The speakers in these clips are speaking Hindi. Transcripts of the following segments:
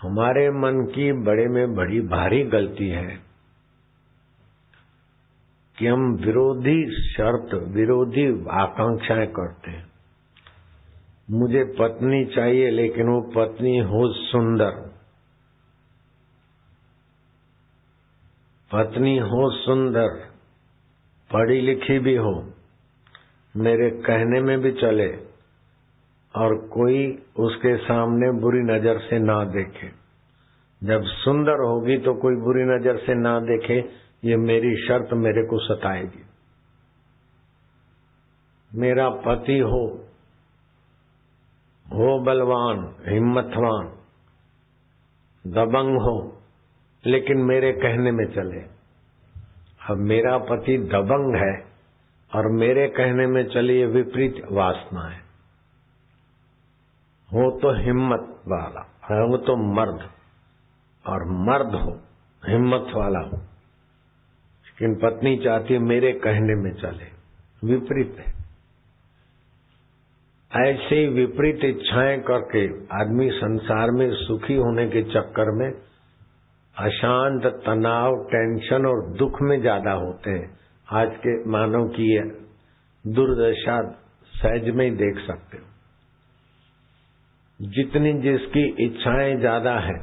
हमारे मन की बड़े में बड़ी भारी गलती है कि हम विरोधी शर्त, विरोधी आकांक्षाएं करते हैं। मुझे पत्नी चाहिए, लेकिन वो पत्नी हो सुंदर, पत्नी हो सुंदर, पढ़ी लिखी भी हो, मेरे कहने में भी चले और कोई उसके सामने बुरी नजर से ना देखे। जब सुंदर होगी तो कोई बुरी नजर से ना देखे, ये मेरी शर्त मेरे को सताएगी। मेरा पति हो बलवान, हिम्मतवान, दबंग हो, लेकिन मेरे कहने में चले। अब मेरा पति दबंग है और मेरे कहने में चले, ये विपरीत वासना है। हो तो हिम्मत वाला, हो तो मर्द, और मर्द हो, हिम्मत वाला हो, लेकिन पत्नी चाहती है मेरे कहने में चले। विपरीत है। ऐसे ही विपरीत इच्छाएं करके आदमी संसार में सुखी होने के चक्कर में अशांत, तनाव, टेंशन और दुख में ज्यादा होते हैं। आज के मानव की दुर्दशा सहज में ही देख सकते हो। जितनी जिसकी इच्छाएं ज्यादा है,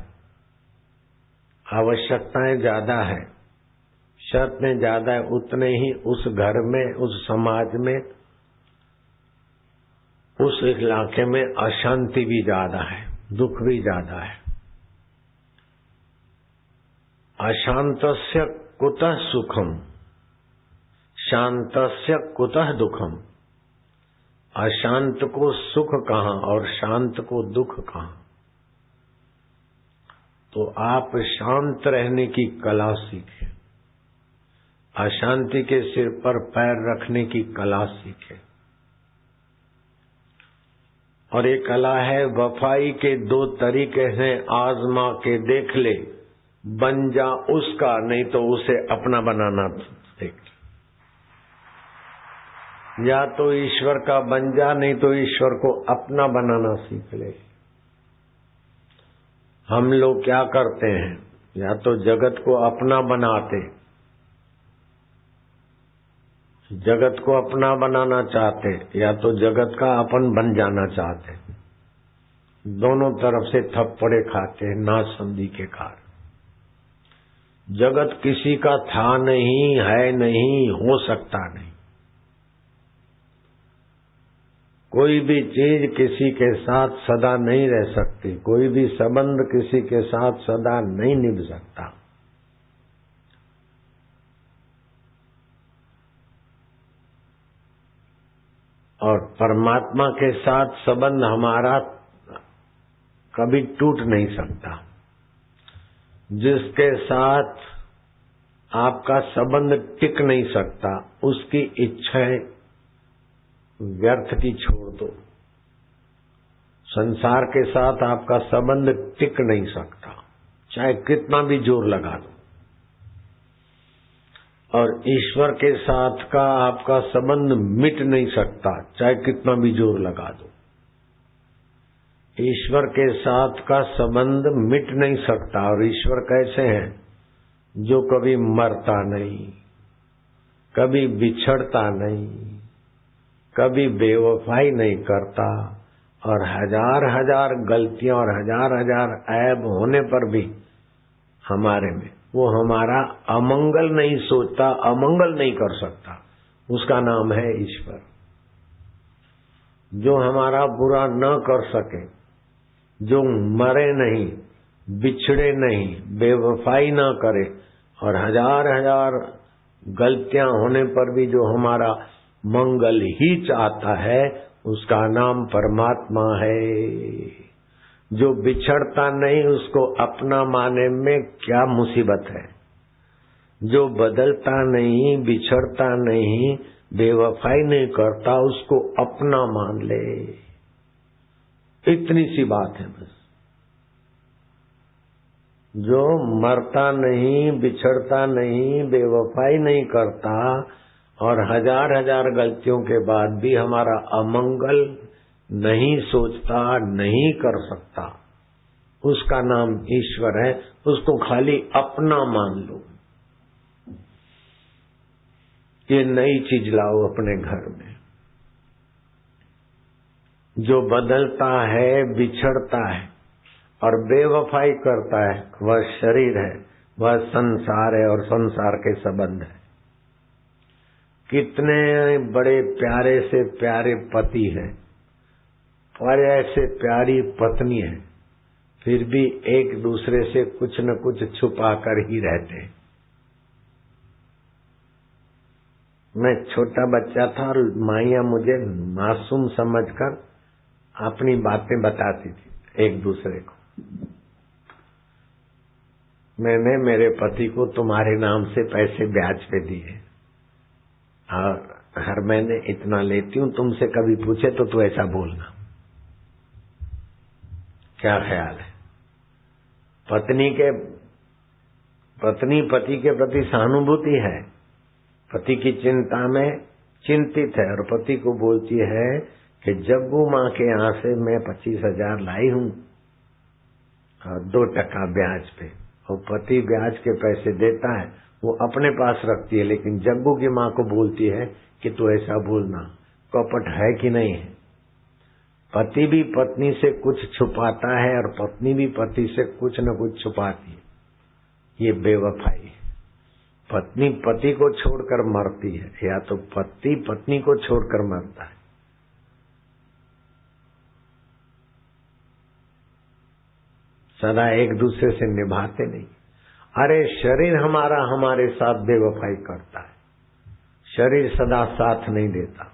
आवश्यकताएं ज्यादा है, शर्तें ज्यादा है, उतने ही उस घर में, उस समाज में, उस इलाके में अशांति भी ज्यादा है, दुख भी ज्यादा है। अशांतस्य कुतः सुखम, शांतस्य कुतः दुखम। अशांत को सुख कहाँ और शांत को दुख कहाँ। तो आप शांत रहने की कला सीखें, अशांति के सिर पर पैर रखने की कला सीखें। और ये कला है, वफाई के दो तरीके हैं, आजमा के देख ले, बन जा उसका, नहीं तो उसे अपना बनाना सीख। या तो ईश्वर का बन जा, नहीं तो ईश्वर को अपना बनाना सीख ले। हम लोग क्या करते हैं, या तो जगत को अपना बनाते, जगत को अपना बनाना चाहते, या तो जगत का अपन बन जाना चाहते। दोनों तरफ से थप्पड़े खाते हैं नासमझी के कारण। जगत किसी का था नहीं, है नहीं, हो सकता नहीं। कोई भी चीज किसी के साथ सदा नहीं रह सकती, कोई भी संबंध किसी के साथ सदा नहीं निभ सकता। और परमात्मा के साथ संबंध हमारा कभी टूट नहीं सकता। जिसके साथ आपका संबंध टिक नहीं सकता, उसकी इच्छाएं व्यर्थ की छोड़ दो। संसार के साथ आपका संबंध टिक नहीं सकता, चाहे कितना भी जोर लगा दो। और ईश्वर के साथ का आपका संबंध मिट नहीं सकता, चाहे कितना भी जोर लगा दो। ईश्वर के साथ का संबंध मिट नहीं सकता। और ईश्वर कैसे हैं? जो कभी मरता नहीं, कभी बिछड़ता नहीं, कभी बेवफाई नहीं करता, और हजार हजार गलतियां और हजार हजार ऐब होने पर भी हमारे में वो हमारा अमंगल नहीं सोचता, अमंगल नहीं कर सकता। उसका नाम है ईश्वर। जो हमारा बुरा न कर सके, जो मरे नहीं, बिछड़े नहीं, बेवफाई न करे, और हजार हजार गलतियां होने पर भी जो हमारा मंगल ही चाहता है, उसका नाम परमात्मा है। जो बिछड़ता नहीं, उसको अपना माने में क्या मुसीबत है। जो बदलता नहीं, बिछड़ता नहीं, बेवफाई नहीं करता, उसको अपना मान ले। इतनी सी बात है बस। जो मरता नहीं, बिछड़ता नहीं, बेवफाई नहीं करता, और हजार हजार गलतियों के बाद भी हमारा अमंगल नहीं सोचता, नहीं कर सकता, उसका नाम ईश्वर है, उसको खाली अपना मान लो। ये नई चीज लाओ अपने घर में। जो बदलता है, बिछड़ता है और बेवफाई करता है, वह शरीर है, वह संसार है और संसार के संबंध है। कितने बड़े प्यारे से प्यारे पति हैं और ऐसे प्यारी पत्नी है, फिर भी एक दूसरे से कुछ न कुछ छुपा कर ही रहते हैं। मैं छोटा बच्चा था और माइयां मुझे मासूम समझकर अपनी बातें बताती थी एक दूसरे को। मैंने मेरे पति को तुम्हारे नाम से पैसे ब्याज पे दिए और हर महीने इतना लेती हूं, तुमसे कभी पूछे तो तू ऐसा बोलना। क्या ख्याल है? पत्नी पति के प्रति सहानुभूति है, पति की चिंता में चिंतित है और पति को बोलती है कि जग्गू माँ के यहाँ से मैं 25,000 लाई हूँ और 2% ब्याज पे। और पति ब्याज के पैसे देता है, वो अपने पास रखती है, लेकिन जग्गू की माँ को बोलती है कि तू ऐसा बोलना। कपट है कि नहीं है? पति भी पत्नी से कुछ छुपाता है और पत्नी भी पति से कुछ न कुछ छुपाती है। ये बेवफाई है। पत्नी पति को छोड़कर मरती है या तो पति पत्नी को छोड़कर मरता है। सदा एक दूसरे से निभाते नहीं। अरे शरीर हमारा हमारे साथ बेवफाई करता है। शरीर सदा साथ नहीं देता।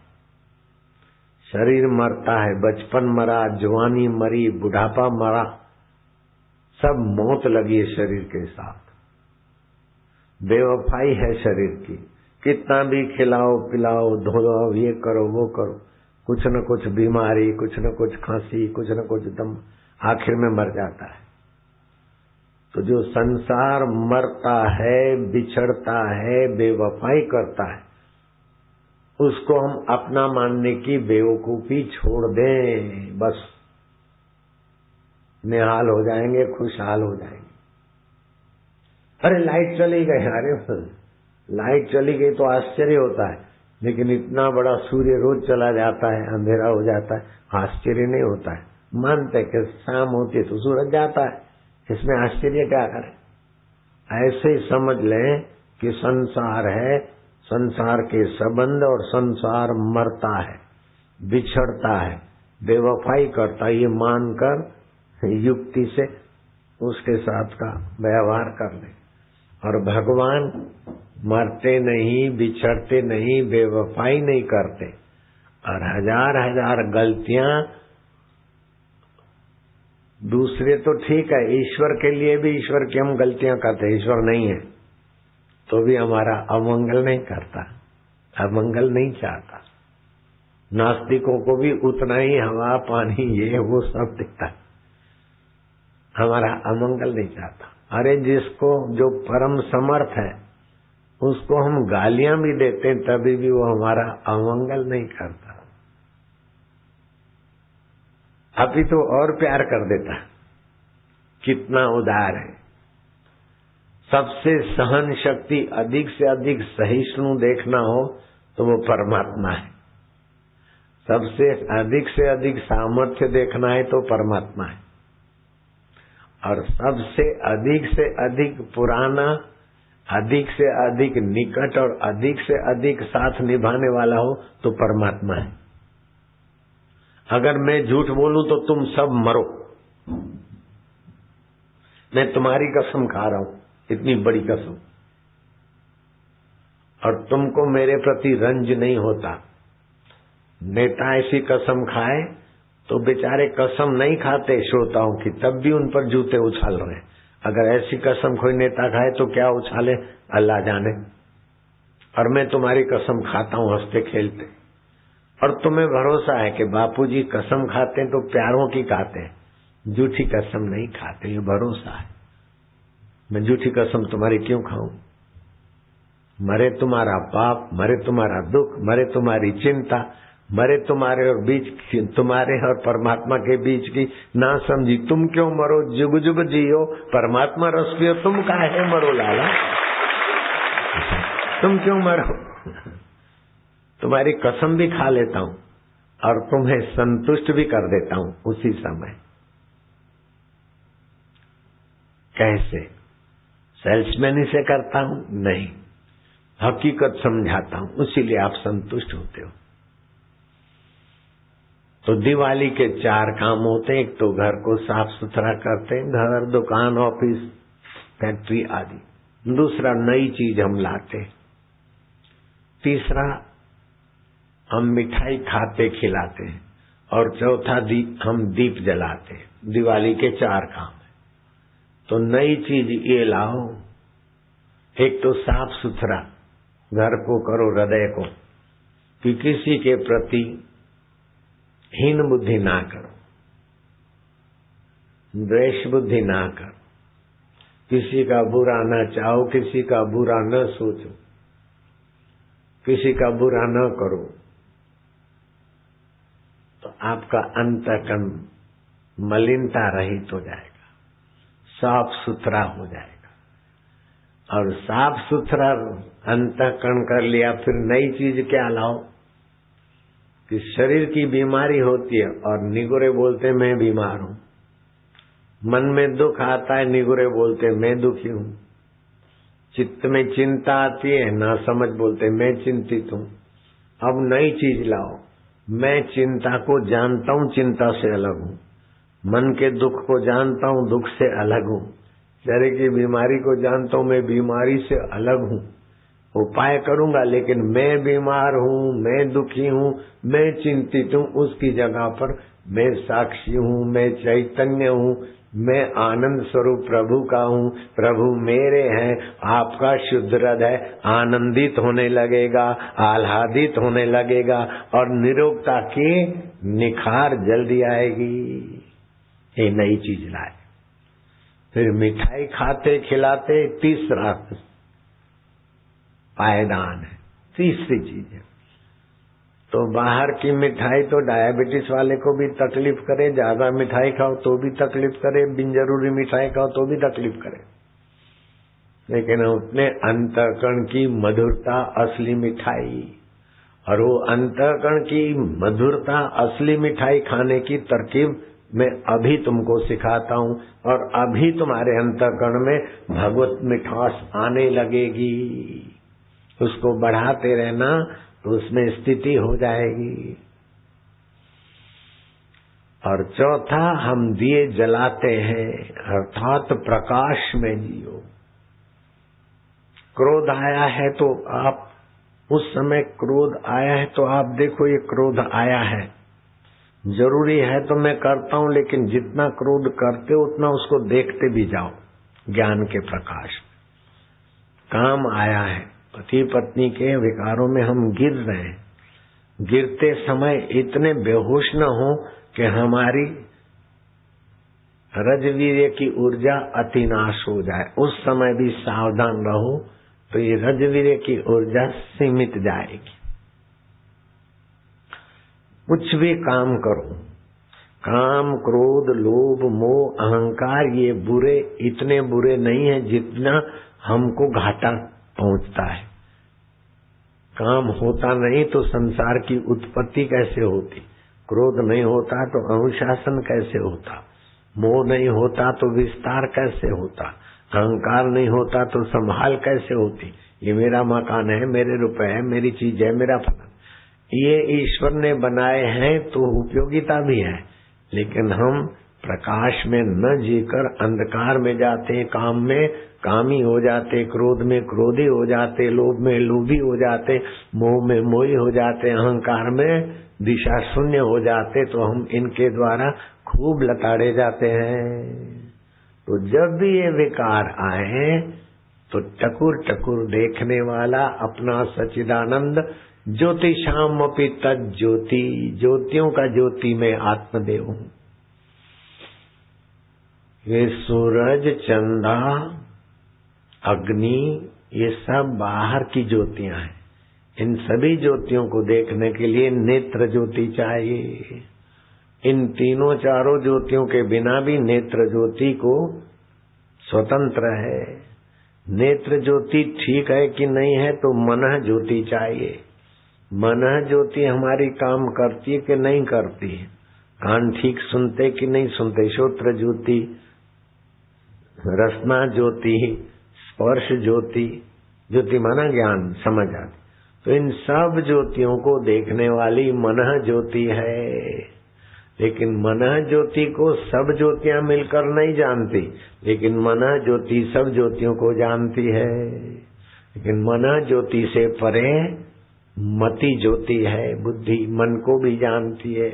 शरीर मरता है, बचपन मरा, जवानी मरी, बुढ़ापा मरा, सब मौत लगी है शरीर के साथ। बेवफाई है शरीर की। कितना भी खिलाओ पिलाओ धोलाओ, ये करो वो करो, कुछ न कुछ बीमारी, कुछ न कुछ खांसी, कुछ न कुछ दम, आखिर में मर जाता है। तो जो संसार मरता है, बिछड़ता है, बेवफाई करता है, उसको हम अपना मानने की बेवकूफी छोड़ दें। बस निहाल हो जाएंगे, खुशहाल हो जाएंगे। अरे लाइट चली गई, अरे लाइट चली गई तो आश्चर्य होता है, लेकिन इतना बड़ा सूर्य रोज चला जाता है, अंधेरा हो जाता है, आश्चर्य नहीं होता है। मानते कि शाम होती है तो सूरज जाता है, इसमें आश्चर्य क्या करें? ऐसे ही समझ लें कि संसार है, संसार के संबंध, और संसार मरता है, बिछड़ता है, बेवफाई करता है, ये मानकर युक्ति से उसके साथ का व्यवहार कर ले। और भगवान मरते नहीं, बिछड़ते नहीं, बेवफाई नहीं करते, और हजार हजार गलतियां दूसरे तो ठीक है, ईश्वर के लिए भी ईश्वर की हम गलतियां करते हैं। ईश्वर नहीं है तो भी हमारा अमंगल नहीं करता, अमंगल नहीं चाहता। नास्तिकों को भी उतना ही हवा पानी ये वो सब दिखता है, हमारा अमंगल नहीं चाहता। अरे जिसको जो परम समर्थ है उसको हम गालियां भी देते हैं तभी भी वो हमारा अमंगल नहीं करता, अभी तो और प्यार कर देता। कितना उदार है। सबसे सहन शक्ति अधिक से अधिक सहिष्णु देखना हो तो वो परमात्मा है। सबसे अधिक से अधिक सामर्थ्य देखना है तो परमात्मा है। और सबसे अधिक पुराना, अधिक से अधिक निकट और अधिक से अधिक साथ निभाने वाला हो तो परमात्मा है। अगर मैं झूठ बोलूं तो तुम सब मरो, मैं तुम्हारी कसम खा रहा हूं, इतनी बड़ी कसम, और तुमको मेरे प्रति रंज नहीं होता। नेता ऐसी कसम खाए तो बेचारे कसम नहीं खाते श्रोताओं की, तब भी उन पर जूते उछाल रहे हैं। अगर ऐसी कसम कोई नेता खाए तो क्या उछाले अल्लाह जाने। और मैं तुम्हारी कसम खाता हूं हंसते खेलते, और तुम्हें भरोसा है कि बापूजी कसम खाते हैं तो प्यारों की खाते हैं, झूठी कसम नहीं खाते, ये भरोसा है। मैं झूठी कसम तुम्हारी क्यों खाऊं? मरे तुम्हारा पाप, मरे तुम्हारा दुख, मरे तुम्हारी चिंता, मरे तुम्हारे और बीच तुम्हारे और परमात्मा के बीच की ना समझी। तुम क्यों मरो, जुग जुग जियो, परमात्मा रस पियो, तुम काहे मरो लाला, तुम क्यों मरो। तुम्हारी कसम भी खा लेता हूं और तुम्हें संतुष्ट भी कर देता हूं उसी समय। कैसे? सेल्समैनी से करता हूं? नहीं, हकीकत समझाता हूं, इसीलिए आप संतुष्ट होते हो। तो दिवाली के 4 काम होते हैं। एक तो घर को साफ सुथरा करते हैं, घर, दुकान, ऑफिस, फैक्ट्री आदि। दूसरा, नई चीज हम लाते हैं। तीसरा, हम मिठाई खाते खिलाते हैं। और चौथा, हम दीप जलाते हैं। दिवाली के 4 काम है। तो नई चीज ये लाओ। एक तो साफ सुथरा घर को करो, हृदय को, कि किसी के प्रति हीन बुद्धि ना करो, द्वेष बुद्धि ना करो, किसी का बुरा न चाहो, किसी का बुरा न सोचो, किसी का बुरा न करो। तो आपका अंतःकरण मलिनता रहित हो जाएगा, साफ सुथरा हो जाएगा। और साफ सुथरा अंतःकरण कर लिया, फिर नई चीज क्या लाओ कि शरीर की बीमारी होती है और निगुरे बोलते मैं बीमार हूं, मन में दुख आता है, निगुरे बोलते मैं दुखी हूं, चित्त में चिंता आती है, ना समझ बोलते मैं चिंतित हूं। अब नई चीज लाओ, मैं चिंता को जानता हूं, चिंता से अलग हूं, मन के दुख को जानता हूं, दुख से अलग हूं, शरीर की बीमारी को जानता हूं, मैं बीमारी से अलग हूं। उपाय करूंगा, लेकिन मैं बीमार हूं, मैं दुखी हूं, मैं चिंतित हूं, उसकी जगह पर मैं साक्षी हूं, मैं चैतन्य हूं, मैं आनंद स्वरूप प्रभु का हूं, प्रभु मेरे हैं। आपका शुद्ध हृदय आनंदित होने लगेगा, आह्लादित होने लगेगा और निरोगता की निखार जल्दी आएगी। ये नई चीज लाए। फिर मिठाई खाते खिलाते, तीसरा पायदान है, तीसरी चीज है। तो बाहर की मिठाई तो डायबिटीज वाले को भी तकलीफ करे, ज्यादा मिठाई खाओ तो भी तकलीफ करे, बिन जरूरी मिठाई खाओ तो भी तकलीफ करे। लेकिन उसने अंतःकरण की मधुरता असली मिठाई, और वो अंतःकरण की मधुरता असली मिठाई खाने की तरकीब मैं अभी तुमको सिखाता हूं, और अभी तुम्हारे अंतःकरण में भगवत मिठास आने लगेगी। उसको बढ़ाते रहना तो उसमें स्थिति हो जाएगी। और चौथा, हम दिए जलाते हैं, अर्थात प्रकाश में जियो। क्रोध आया है तो आप उस समय, क्रोध आया है तो आप देखो ये क्रोध आया है, जरूरी है तो मैं करता हूं, लेकिन जितना क्रोध करते उतना उसको देखते भी जाओ ज्ञान के प्रकाश। काम आया है, पति पत्नी के विकारों में हम गिर रहे हैं, गिरते समय इतने बेहोश न हो कि हमारी रजवीर्य की ऊर्जा अतिनाश हो जाए, उस समय भी सावधान रहो, तो ये रजवीर्य की ऊर्जा सीमित जाएगी। कुछ भी काम करो, काम, क्रोध, लोभ, मोह, अहंकार, ये बुरे इतने बुरे नहीं है जितना हमको घाटा पहुंचता है। काम होता नहीं तो संसार की उत्पत्ति कैसे होती, क्रोध नहीं होता तो अनुशासन कैसे होता, मोह नहीं होता तो विस्तार कैसे होता, अहंकार नहीं होता तो संभाल कैसे होती। ये मेरा मकान है, मेरे रुपए है, मेरी चीज है, मेरा फलन, ये ईश्वर ने बनाए हैं तो उपयोगिता भी है। लेकिन हम प्रकाश में न जीकर अंधकार में जाते, काम में कामी हो जाते, क्रोध में क्रोधी हो जाते, लोभ में लोभी हो जाते, मोह में मोही हो जाते, अहंकार में दिशा शून्य हो जाते, तो हम इनके द्वारा खूब लताड़े जाते हैं। तो जब भी ये विकार आए तो टकुर टकुर देखने वाला अपना सच्चिदानंद ज्योतिषाम अपि तत् ज्योति, ज्योतियों का ज्योति में आत्मदेव हूँ। ये सूरज, चंदा, अग्नि, ये सब बाहर की ज्योतियां हैं, इन सभी ज्योतियों को देखने के लिए नेत्र ज्योति चाहिए। इन तीनों चारों ज्योतियों के बिना भी नेत्र ज्योति को स्वतंत्र है। नेत्र ज्योति ठीक है कि नहीं है तो मनः ज्योति चाहिए। मनः ज्योति हमारी काम करती है कि नहीं करती है, कान ठीक सुनते कि नहीं सुनते, श्रोत्र ज्योति, रसना ज्योति, स्पर्श ज्योति, ज्योति माना ज्ञान, समझ आती। तो इन सब ज्योतियों को देखने वाली मनः ज्योति है। लेकिन मनः ज्योति को सब ज्योतियां मिलकर नहीं जानती, लेकिन मनः ज्योति सब ज्योतियों को जानती है। लेकिन मनः ज्योति से परे मति ज्योति है, बुद्धि मन को भी जानती है।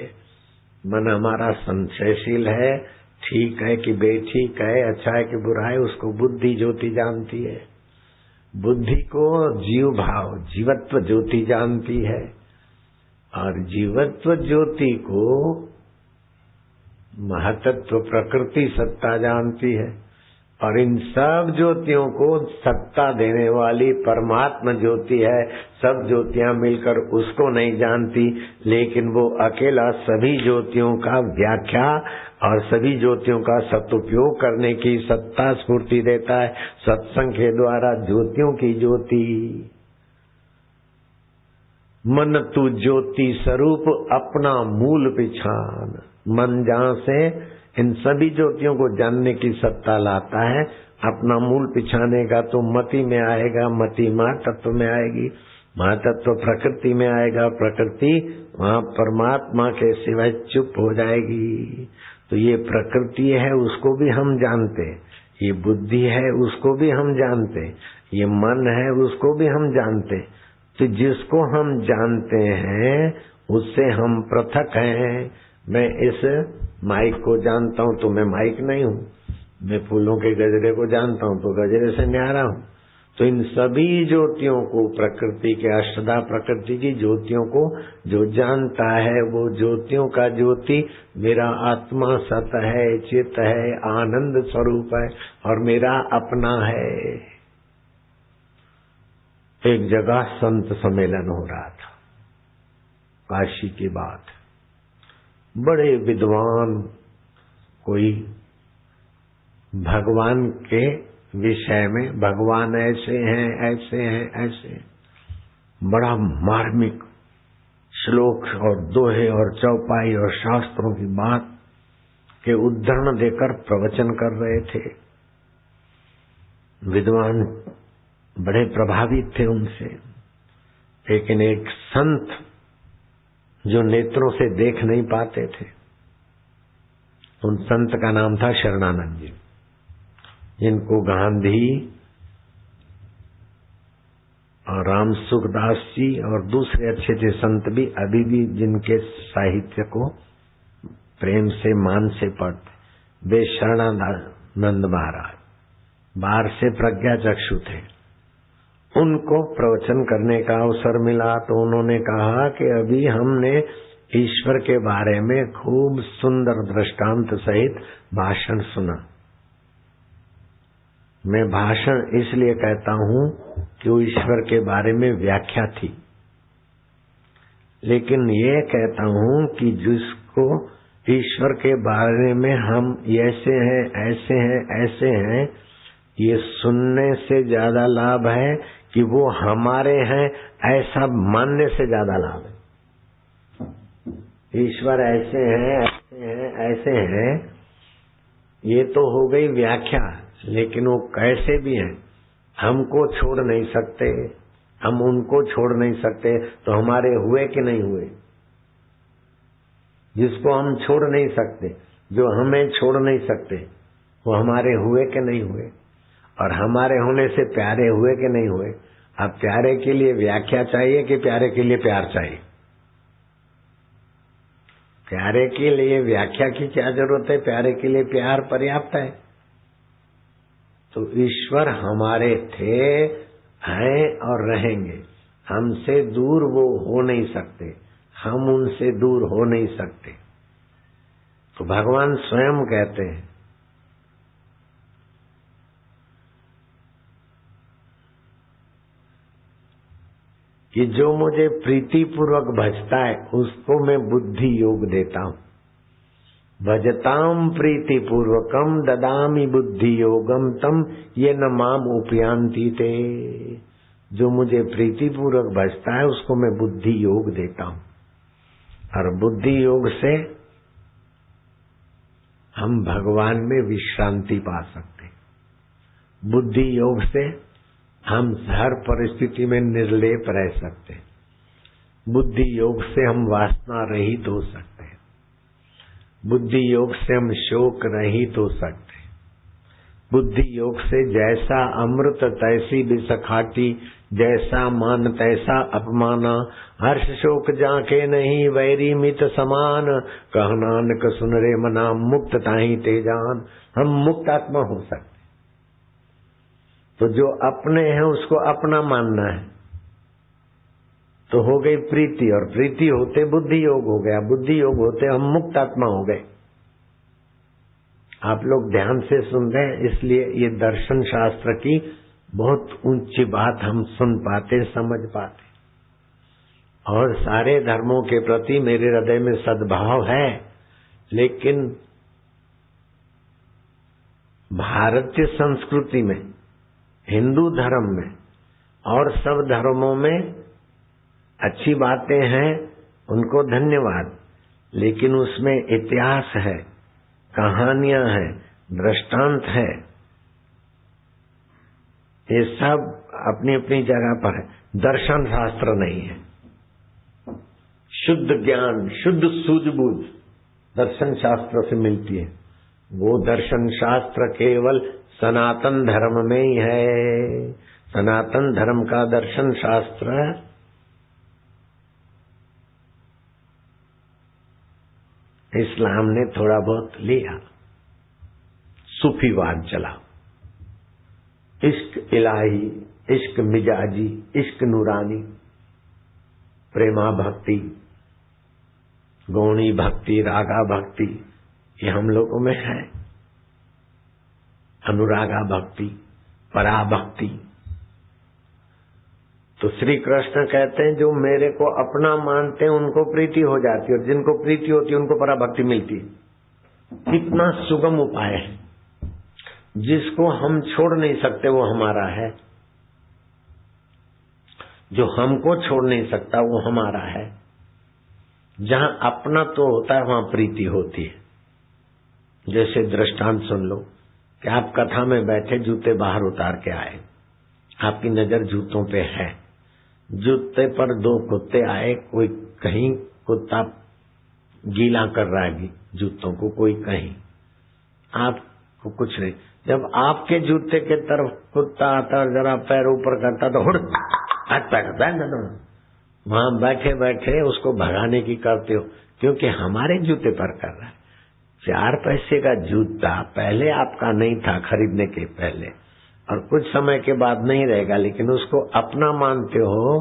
मन हमारा संशयशील है, ठीक है कि बेठीक है, अच्छा है कि बुरा है, उसको बुद्धि ज्योति जानती है। बुद्धि को जीव भाव, जीवत्व ज्योति जानती है, और जीवत्व ज्योति को महतत्व प्रकृति सत्ता जानती है, और इन सब ज्योतियों को सत्ता देने वाली परमात्मा ज्योति है। सब ज्योतियां मिलकर उसको नहीं जानती, लेकिन वो अकेला सभी ज्योतियों का व्याख्या और सभी ज्योतियों का सदुपयोग करने की सत्ता स्फूर्ति देता है। सत्संग के द्वारा ज्योतियों की ज्योति। मन तू ज्योति स्वरूप अपना मूल पिछान। मन जहाँ से इन सभी ज्योतियों को जानने की सत्ता लाता है, अपना मूल पिछाने का तो मति में आएगा, मति महातत्व में आएगी, महातत्व प्रकृति में आएगा, प्रकृति वहाँ परमात्मा के सिवाय चुप हो जाएगी। तो ये प्रकृति है उसको भी हम जानते, ये बुद्धि है उसको भी हम जानते, ये मन है उसको भी हम जानते। तो जिसको हम जानते हैं उससे हम पृथक हैं। मैं इस माइक को जानता हूँ तो मैं माइक नहीं हूँ, मैं फूलों के गजरे को जानता हूँ तो गजरे से न्यारा हूँ। तो इन सभी ज्योतियों को, प्रकृति के अष्टधा प्रकृति की ज्योतियों को जो जानता है वो ज्योतियों का ज्योति मेरा आत्मा सत है, चित है, आनंद स्वरूप है और मेरा अपना है। एक जगह संत सम्मेलन हो रहा था, काशी की बात। बड़े विद्वान कोई भगवान के विषय में, भगवान ऐसे हैं, ऐसे हैं, ऐसे, बड़ा मार्मिक श्लोक और दोहे और चौपाई और शास्त्रों की बात के उद्धरण देकर प्रवचन कर रहे थे। विद्वान बड़े प्रभावित थे उनसे, लेकिन एक संत जो नेत्रों से देख नहीं पाते थे, उन संत का नाम था शरणानंद जी, जिनको गांधी और राम सुखदास जी और दूसरे अच्छे अच्छे संत भी अभी भी जिनके साहित्य को प्रेम से मान से पढ़ते, वे शरणानंद महाराज बाहर से प्रज्ञा चक्षु थे। उनको प्रवचन करने का अवसर मिला तो उन्होंने कहा कि अभी हमने ईश्वर के बारे में खूब सुंदर दृष्टांत सहित भाषण सुना। मैं भाषण इसलिए कहता हूँ कि वो ईश्वर के बारे में व्याख्या थी, लेकिन ये कहता हूँ कि जिसको ईश्वर के बारे में हम ऐसे हैं, ऐसे हैं, ऐसे हैं, ये सुनने से ज्यादा लाभ है कि वो हमारे हैं ऐसा मानने से ज्यादा लाभ है। ईश्वर ऐसे हैं, ऐसे हैं, ऐसे हैं, ये तो हो गई व्याख्या, लेकिन वो कैसे भी हैं हमको छोड़ नहीं सकते, हम उनको छोड़ नहीं सकते, तो हमारे हुए कि नहीं हुए। जिसको हम छोड़ नहीं सकते, जो हमें छोड़ नहीं सकते, वो हमारे हुए कि नहीं हुए, और हमारे होने से प्यारे हुए कि नहीं हुए। अब प्यारे के लिए व्याख्या चाहिए कि प्यारे के लिए प्यार चाहिए? प्यारे के लिए व्याख्या की क्या जरूरत है, प्यारे के लिए प्यार पर्याप्त है। तो ईश्वर हमारे थे, हैं और रहेंगे, हमसे दूर वो हो नहीं सकते, हम उनसे दूर हो नहीं सकते। तो भगवान स्वयं कहते हैं, कि जो मुझे प्रीति पूर्वक भजता है उसको मैं बुद्धि योग देता हूँ। भजताम प्रीति पूर्वकम ददामी बुद्धि योगम तम ये न माम उपयांति ते। जो मुझे प्रीति पूर्वक भजता है उसको मैं बुद्धि योग देता हूँ। और बुद्धि योग से हम भगवान में विश्रांति पा सकते हैं। बुद्धि योग से हम हर परिस्थिति में निर्लेप रह सकते हैं। बुद्धि योग से हम वासना रहित हो सकते हैं। बुद्धि योग से हम शोक रहित हो सकते हैं। बुद्धि योग से जैसा अमृत तैसी बिसखाटी, जैसा मान तैसा अपमाना, हर्ष शोक जाके नहीं वैरी मित समान, कह नानक सुन रे मना मुक्त ताहि ते जान। हम मुक्त आत्मा हो सकते। तो जो अपने हैं उसको अपना मानना है तो हो गई प्रीति, और प्रीति होते बुद्धि योग हो गया, बुद्धि योग होते हम मुक्त आत्मा हो गए। आप लोग ध्यान से सुन रहे हैं, इसलिए ये दर्शन शास्त्र की बहुत ऊंची बात हम सुन पाते, समझ पाते। और सारे धर्मों के प्रति मेरे हृदय में सद्भाव है, लेकिन भारतीय संस्कृति में, हिंदू धर्म में और सब धर्मों में अच्छी बातें हैं, उनको धन्यवाद, लेकिन उसमें इतिहास है, कहानियां हैं, दृष्टांत है, ये सब अपनी अपनी जगह पर है। दर्शन शास्त्र नहीं है। शुद्ध ज्ञान, शुद्ध सूझबूझ दर्शन शास्त्र से मिलती है। वो दर्शन शास्त्र केवल सनातन धर्म में ही है। सनातन धर्म का दर्शन शास्त्र इस्लाम ने थोड़ा बहुत लिया, सूफीवाद चला, इश्क इलाही, इश्क मिजाजी, इश्क नूरानी, प्रेमा भक्ति, गौणी भक्ति, रागा भक्ति, ये हम लोगों में है। अनुरागा भक्ति, पराभक्ति। तो श्री कृष्ण कहते हैं जो मेरे को अपना मानते हैं उनको प्रीति हो जाती है, और जिनको प्रीति होती है उनको पराभक्ति मिलती है। कितना सुगम उपाय है। जिसको हम छोड़ नहीं सकते वो हमारा है, जो हमको छोड़ नहीं सकता वो हमारा है। जहां अपना तो होता है वहां प्रीति होती है। जैसे दृष्टांत सुन लो कि आप कथा में बैठे, जूते बाहर उतार के आए, आपकी नजर जूतों पे है, जूते पर दो कुत्ते आए, कोई कहीं कुत्ता गीला कर रहा है जूतों को, कोई कहीं, आपको कुछ नहीं। जब आपके जूते के तरफ कुत्ता आता और जरा पैर ऊपर करता तो हुड़ हाथ पैर वहां बैठे बैठे उसको भगाने की करते हो, क्योंकि हमारे जूते पर कर रहा है। 4 पैसे का जूता पहले आपका नहीं था खरीदने के पहले, और कुछ समय के बाद नहीं रहेगा, लेकिन उसको अपना मानते हो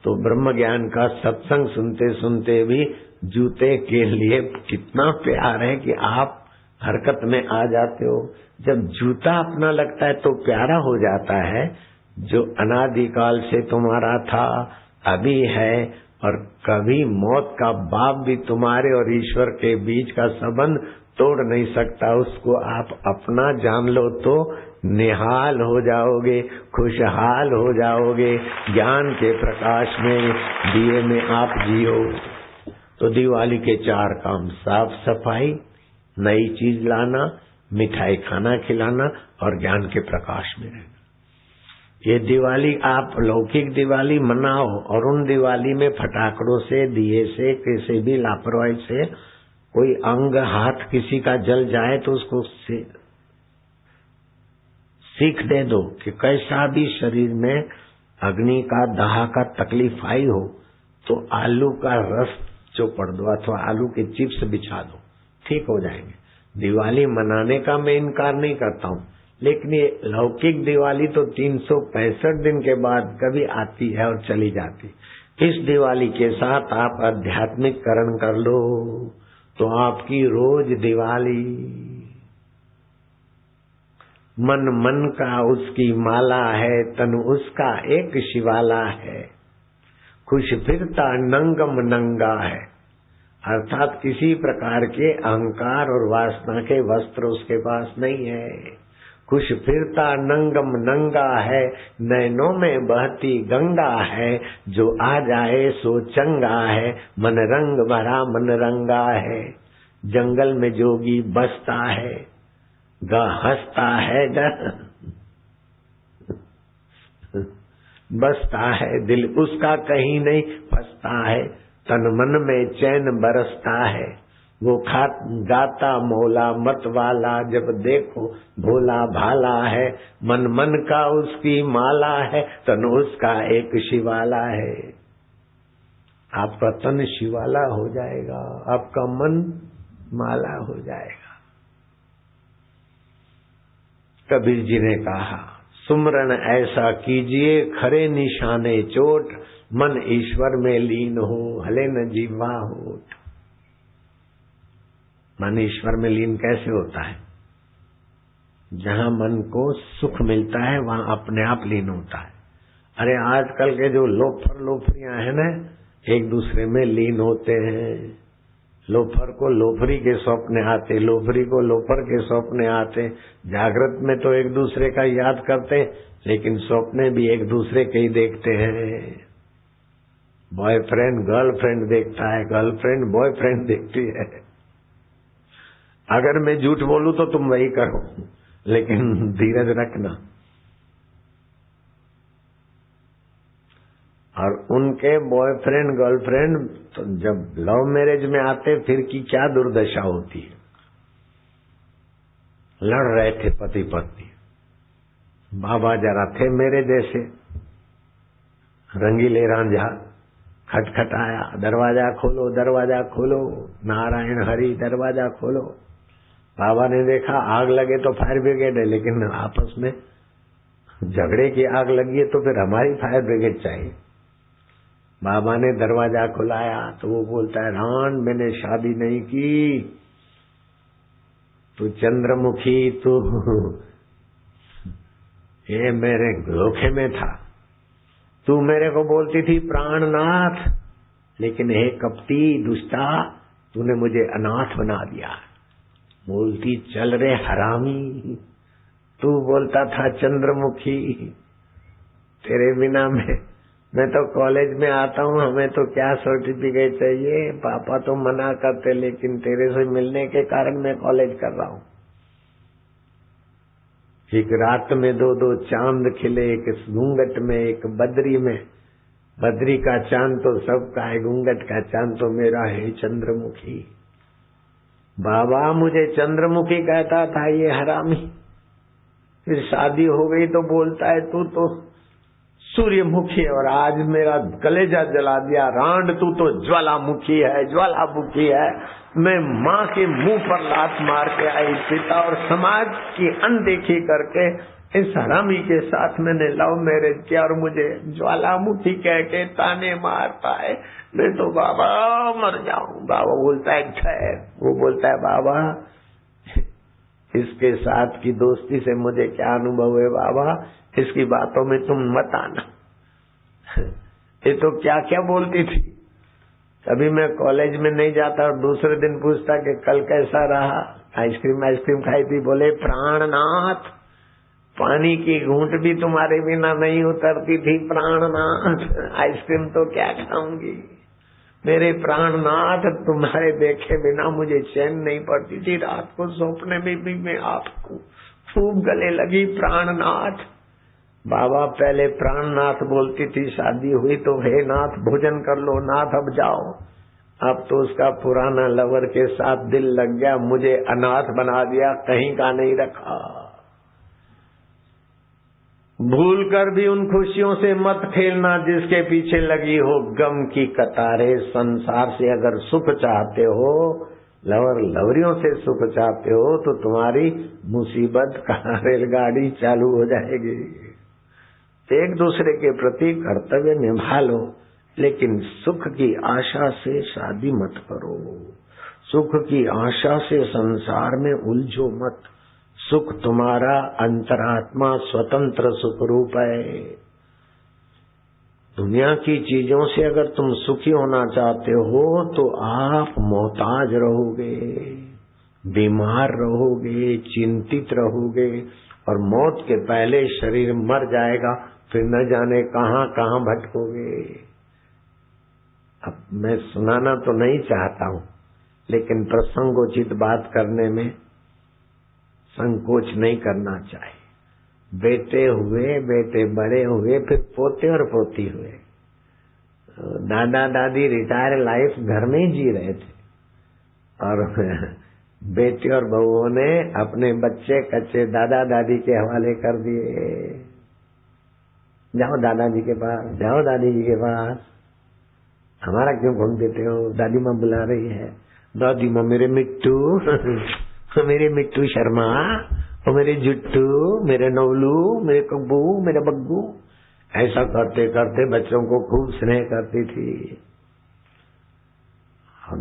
तो ब्रह्म ज्ञान का सत्संग सुनते सुनते भी जूते के लिए कितना प्यार है कि आप हरकत में आ जाते हो। जब जूता अपना लगता है तो प्यारा हो जाता है। जो अनादिकाल से तुम्हारा था, अभी है, और कभी मौत का बाप भी तुम्हारे और ईश्वर के बीच का संबंध तोड़ नहीं सकता, उसको आप अपना जान लो तो निहाल हो जाओगे, खुशहाल हो जाओगे। ज्ञान के प्रकाश में, दिए में आप जियो। तो दिवाली के 4 काम: साफ सफाई, नई चीज लाना, मिठाई खाना खिलाना, और ज्ञान के प्रकाश में रहना। ये दिवाली आप लौकिक दिवाली मनाओ, और उन दिवाली में फटाकड़ों से, दिए से, किसी भी लापरवाही से कोई अंग हाथ किसी का जल जाए तो उसको सीख दे दो कि कैसा भी शरीर में अग्नि का दाह का तकलीफ आई हो तो आलू का रस चोपड़ दो अथवा आलू के चिप्स बिछा दो, ठीक हो जाएंगे। दिवाली मनाने का मैं इनकार नहीं करता हूँ, लेकिन ये लौकिक दिवाली तो 365 दिन के बाद कभी आती है और चली जाती। इस दिवाली के साथ आप आध्यात्मिककरण कर लो तो आपकी रोज दिवाली। मन मन का उसकी माला है, तन उसका एक शिवाला है। खुश फिरता नंगम नंगा है, अर्थात किसी प्रकार के अहंकार और वासना के वस्त्र उसके पास नहीं है। खुश फिरता नंगम नंगा है, नैनों में बहती गंगा है, जो आ जाए सो चंगा है, मन रंग भरा मन रंगा है। जंगल में जोगी बसता है, गा हंसता है, बसता है, दिल उसका कहीं नहीं फंसता है, तन मन में चैन बरसता है। वो गाता मौला मत वाला, जब देखो भोला भाला है, मन मन का उसकी माला है, तन उसका एक शिवाला है। आपका तन शिवाला हो जाएगा, आपका मन माला हो जाएगा। कबीर जी ने कहा, सुमरन ऐसा कीजिए खरे निशाने चोट, मन ईश्वर में लीन हो हले न जीवा होठ। मन ईश्वर में लीन कैसे होता है? जहां मन को सुख मिलता है वहां अपने आप लीन होता है। अरे आजकल के जो लोफर लोफरियां हैं ना, एक दूसरे में लीन होते हैं। लोफर को लोफरी के सपने आते, लोफरी को लोफर के सपने आते। जागृत में तो एक दूसरे का याद करते, लेकिन सपने भी एक दूसरे के ही देखते हैं। बॉयफ्रेंड गर्लफ्रेंड देखता है, गर्लफ्रेंड बॉयफ्रेंड देखती है। अगर मैं झूठ बोलूं तो तुम वही करो, लेकिन धीरज रखना। और उनके बॉयफ्रेंड गर्लफ्रेंड तो जब लव मैरिज में आते फिर की क्या दुर्दशा होती है। लड़ रहे थे पति पत्नी, बाबा जरा थे मेरे जैसे रंगीले रांझा, खटखटाया, दरवाजा खोलो दरवाजा खोलो, नारायण हरि दरवाजा खोलो। बाबा ने देखा आग लगे तो फायर ब्रिगेड है, लेकिन आपस में झगड़े की आग लगी है तो फिर हमारी फायर ब्रिगेड चाहिए। बाबा ने दरवाजा खुलाया तो वो बोलता है, रान मैंने शादी नहीं की, तू चंद्रमुखी, तू ये मेरे धोखे में था। तू मेरे को बोलती थी प्राणनाथ, लेकिन हे कपटी दुष्टा, तूने मुझे अनाथ बना दिया। बोलती चल रे हरामी, तू बोलता था चंद्रमुखी। तेरे बिना मैं तो कॉलेज में आता हूँ, हमें तो क्या सर्टिफिकेट चाहिए, पापा तो मना करते, लेकिन तेरे से मिलने के कारण मैं कॉलेज कर रहा हूँ। एक रात में दो दो चांद खिले, एक घूंघट में एक बद्री में। बद्री का चांद तो सबका है, घूंघट का चांद तो मेरा है चंद्रमुखी। बाबा मुझे चंद्रमुखी कहता था ये हरामी, फिर शादी हो गई तो बोलता है तू तो सूर्यमुखी है, और आज मेरा कलेजा जला दिया। रांड तू तो ज्वालामुखी है, ज्वालामुखी है। मैं माँ के मुंह पर लात मार के आई पिता, और समाज की अनदेखी करके इस हरामी के साथ मैंने लव मैरिज किया, और मुझे ज्वालामुखी कह के ताने मारता है। मैं तो बाबा मर जाऊं। बाबा बोलता है ठहर। वो बोलता है बाबा इसके साथ की दोस्ती से मुझे क्या अनुभव है बाबा, इसकी बातों में तुम मत आना। ये तो क्या क्या बोलती थी। कभी मैं कॉलेज में नहीं जाता और दूसरे दिन पूछता कि कल कैसा रहा, आइसक्रीम खाई थी। बोले प्राणनाथ, पानी की घूंट भी तुम्हारे बिना नहीं उतरती थी प्राणनाथ, आइसक्रीम तो क्या खाऊंगी। मेरे प्राणनाथ, तुम्हारे देखे बिना मुझे चैन नहीं पड़ती थी। रात को सपने में भी मैं आपको खूब गले लगी प्राणनाथ। बाबा पहले प्राणनाथ बोलती थी, शादी हुई तो हे नाथ भोजन कर लो, नाथ अब जाओ। अब तो उसका पुराना लवर के साथ दिल लग गया, मुझे अनाथ बना दिया, कहीं का नहीं रखा। भूल कर भी उन खुशियों से मत खेलना जिसके पीछे लगी हो गम की कतारें। संसार से अगर सुख चाहते हो, लवर लवरियों से सुख चाहते हो, तो तुम्हारी मुसीबत का रेलगाड़ी चालू हो जाएगी। एक दूसरे के प्रति कर्तव्य निभा लो, लेकिन सुख की आशा से शादी मत करो। सुख की आशा से संसार में उलझो मत। सुख तुम्हारा अंतरात्मा स्वतंत्र सुख रूप है। दुनिया की चीजों से अगर तुम सुखी होना चाहते हो तो आप मोहताज रहोगे, बीमार रहोगे, चिंतित रहोगे, और मौत के पहले शरीर मर जाएगा, फिर न जाने कहां कहां भटकोगे। अब मैं सुनाना तो नहीं चाहता हूं, लेकिन प्रसंगोचित बात करने में संकोच नहीं करना चाहिए। बेटे हुए, बेटे बड़े हुए, फिर पोते और पोती हुए। दादा दादी रिटायर लाइफ घर में ही जी रहे थे, और बेटे और बहुओं ने अपने बच्चे कच्चे दादा दादी के हवाले कर दिए। जाओ दादाजी के पास, जाओ दादी जी के पास, हमारा क्यों घूम देते हो, दादी माँ बुला रही है। दादी माँ मेरे मिट्टू मेरे मिट्टू शर्मा, और मेरे जुट्टू, मेरे नवलू, मेरे कब्बू, मेरे बग्गू, ऐसा करते करते बच्चों को खूब स्नेह करती थी।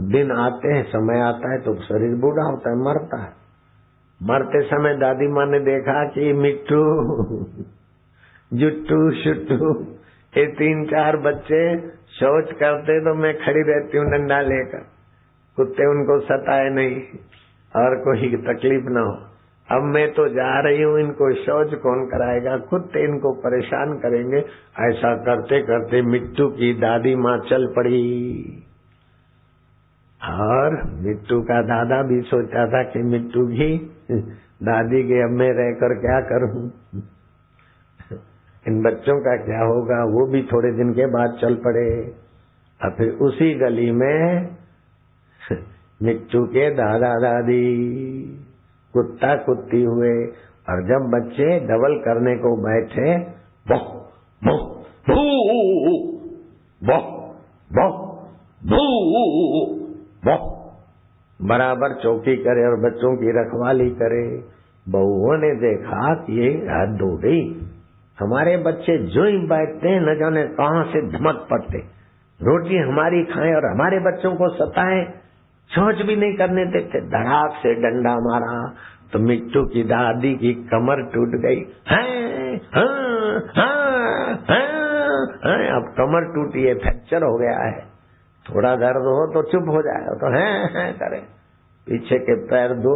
दिन आते हैं, समय आता है तो शरीर बूढ़ा होता है, मरता है। मरते समय दादी माँ ने देखा कि मिट्टू, जुट्टू, शुट्टू, ये 3-4 बच्चे शौच करते तो मैं खड़ी रहती हूँ डंडा लेकर, कुत्ते उनको सताए नहीं और कोई तकलीफ ना हो। अब मैं तो जा रही हूँ, इनको शौच कौन कराएगा, कुत्ते इनको परेशान करेंगे। ऐसा करते करते मिट्टू की दादी माँ चल पड़ी, और मिट्टू का दादा भी सोचा था कि मिट्टू की दादी के अब मैं रहकर क्या करूं, इन बच्चों का क्या होगा। वो भी थोड़े दिन के बाद चल पड़े। और फिर उसी गली में मिट्टू के दादा दादी कुत्ता कुत्ती हुए, और जब बच्चे डबल करने को बैठे, बो बो बो बो बो बो बो बराबर चौकी करे और बच्चों की रखवाली करे। बहुओं ने देखा कि ये हद हो गई, हमारे बच्चे जो ही बैठते हैं न जाने कहां से धमक पड़ते, रोटी हमारी खाएं और हमारे बच्चों को सताएं, शौच भी नहीं करने देते। धड़ाक से डंडा मारा तो मिट्टू की दादी की कमर टूट गई। अब कमर टूटी है, फ्रैक्चर हो गया है, थोड़ा दर्द हो तो चुप हो जाए, तो हैं करे। पीछे के पैर दो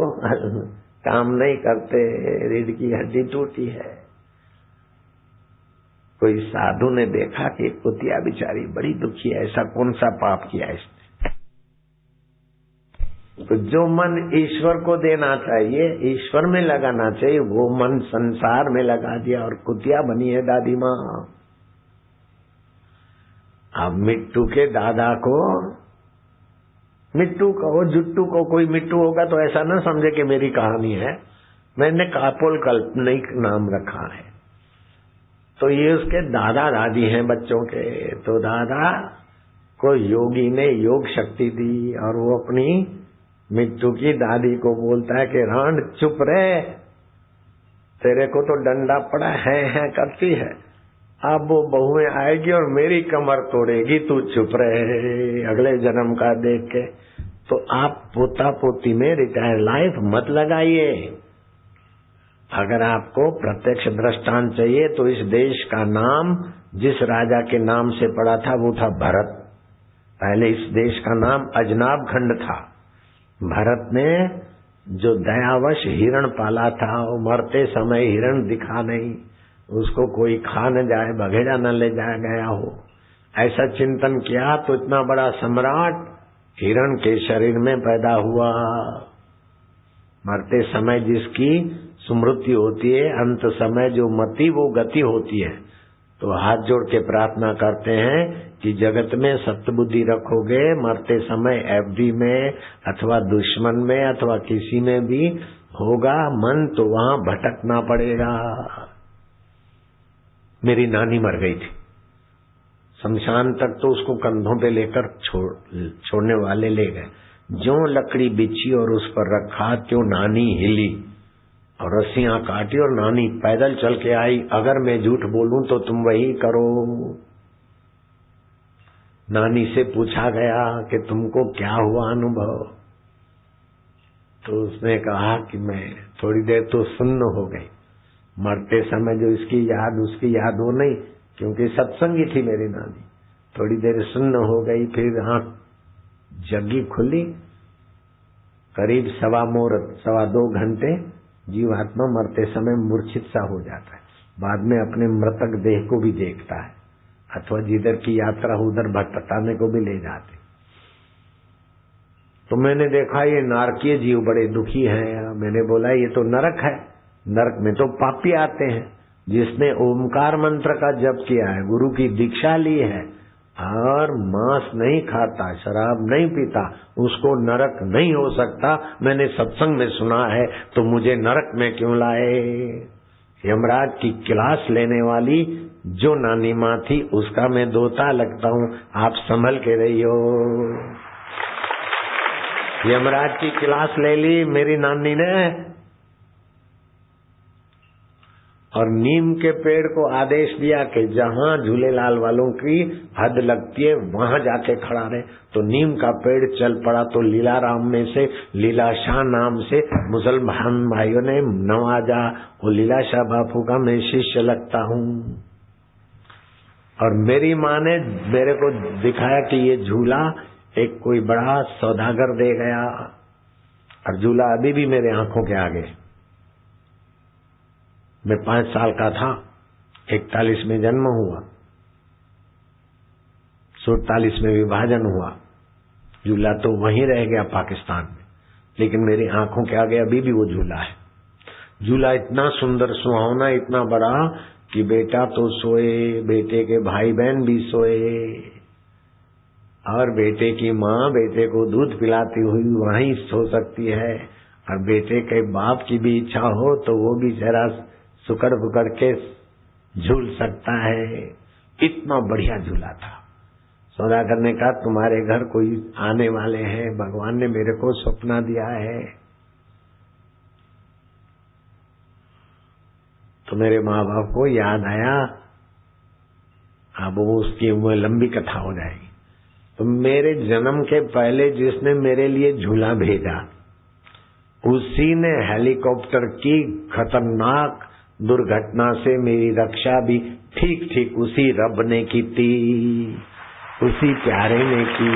काम नहीं करते, रीढ़ की हड्डी टूटी है। कोई साधु ने देखा कि कुतिया बेचारी बड़ी दुखी है, ऐसा कौन सा पाप किया इसने। तो जो मन ईश्वर को देना चाहिए, ईश्वर में लगाना चाहिए, वो मन संसार में लगा दिया और कुतिया बनी है दादी माँ। अब मिट्टू के दादा को, मिट्टू कहो जुट्टू को, कोई मिट्टू होगा तो ऐसा ना समझे कि मेरी कहानी है, मैंने कापोल काल्पनिक नाम रखा है। तो ये उसके दादा दादी हैं बच्चों के। तो दादा को योगी ने योग शक्ति दी, और वो अपनी मिट्टू की दादी को बोलता है कि रांड चुप रहे, तेरे को तो डंडा पड़ा है करती है, अब वो बहुएं आएगी और मेरी कमर तोड़ेगी, तू चुप रहे, अगले जन्म का देख के। तो आप पोता पोती में रिटायर लाइफ मत लगाइए। अगर आपको प्रत्यक्ष दृष्टांत चाहिए तो इस देश का नाम जिस राजा के नाम से पड़ा था वो था भरत। पहले इस देश का नाम अजनाब खंड था। भरत ने जो दयावश हिरण पाला था, वो मरते समय हिरण दिखा नहीं, उसको कोई खा न जाए, बघेड़ा न ले जाया गया हो, ऐसा चिंतन किया तो इतना बड़ा सम्राट हिरण के शरीर में पैदा हुआ। मरते समय जिसकी स्मृति होती है, अंत समय जो मति वो गति होती है। तो हाथ जोड़ के प्रार्थना करते हैं कि जगत में सत्बुद्धि रखोगे, मरते समय एफडी में अथवा दुश्मन में अथवा किसी में भी होगा मन तो वहां भटकना पड़ेगा। मेरी नानी मर गई थी, शमशान तक तो उसको कंधों पे लेकर छोड़ने वाले ले गए। जो लकड़ी बिछी और उस पर रखा, त्यों नानी हिली और रस्सियां काटी और नानी पैदल चल के आई। अगर मैं झूठ बोलूं तो तुम वही करो। नानी से पूछा गया कि तुमको क्या हुआ अनुभव, तो उसने कहा कि मैं थोड़ी देर तो सुन्न हो गई, मरते समय जो इसकी याद उसकी याद वो नहीं, क्योंकि सत्संगी थी मेरी नानी। थोड़ी देर सुन्न हो गई, फिर आंख जगी खुली, करीब 2.25 घंटे जीवात्मा मरते समय मूर्छित सा हो जाता है। बाद में अपने मृतक देह को भी देखता है, अथवा जिधर की यात्रा उधर भटकाने को भी ले जाते। तो मैंने देखा ये नारकीय जीव बड़े दुखी हैं। मैंने बोला ये तो नरक है, नरक में तो पापी आते हैं। जिसने ओमकार मंत्र का जप किया है, गुरु की दीक्षा ली है और मांस नहीं खाता, शराब नहीं पीता, उसको नरक नहीं हो सकता। मैंने सत्संग में सुना है, तो मुझे नरक में क्यों लाए? यमराज की क्लास लेने वाली जो नानी माँ थी, उसका मैं दोता लगता हूँ। आप संभल के रहियो। यमराज की क्लास ले ली मेरी नानी ने, और नीम के पेड़ को आदेश दिया कि जहां झूलेलाल वालों की हद लगती है वहां जाके खड़ा रहे। तो नीम का पेड़ चल पड़ा। तो लीलाराम में से लीलाशाह नाम से मुसलमान भाइयों ने नवाजा। वो लीलाशाह बापू का मैं शिष्य लगता हूँ। और मेरी माँ ने मेरे को दिखाया कि ये झूला एक कोई बड़ा सौदागर दे गया, और झूला अभी भी मेरे आंखों के आगे। मैं 5 साल का था, 41 में जन्म हुआ, 47 में विभाजन हुआ। झूला तो वहीं रह गया पाकिस्तान में, लेकिन मेरी आंखों के आगे अभी भी वो झूला है। झूला इतना सुंदर सुहावना, इतना बड़ा कि बेटा तो सोए, बेटे के भाई बहन भी सोए, और बेटे की माँ बेटे को दूध पिलाती हुई वहीं सो सकती है, और बेटे के बाप की भी इच्छा हो तो वो भी जरा सुकड़ बुकड़ के झूल सकता है। इतना बढ़िया झूला था। सौदागर ने कहा तुम्हारे घर कोई आने वाले हैं, भगवान ने मेरे को सपना दिया है। तो मेरे माँ बाप को याद आया। अब वो उसकी लंबी कथा हो जाएगी। तो मेरे जन्म के पहले जिसने मेरे लिए झूला भेजा, उसी ने हेलीकॉप्टर की खतरनाक दुर्घटना से मेरी रक्षा भी ठीक ठीक उसी रब ने की थी, उसी प्यारे ने की।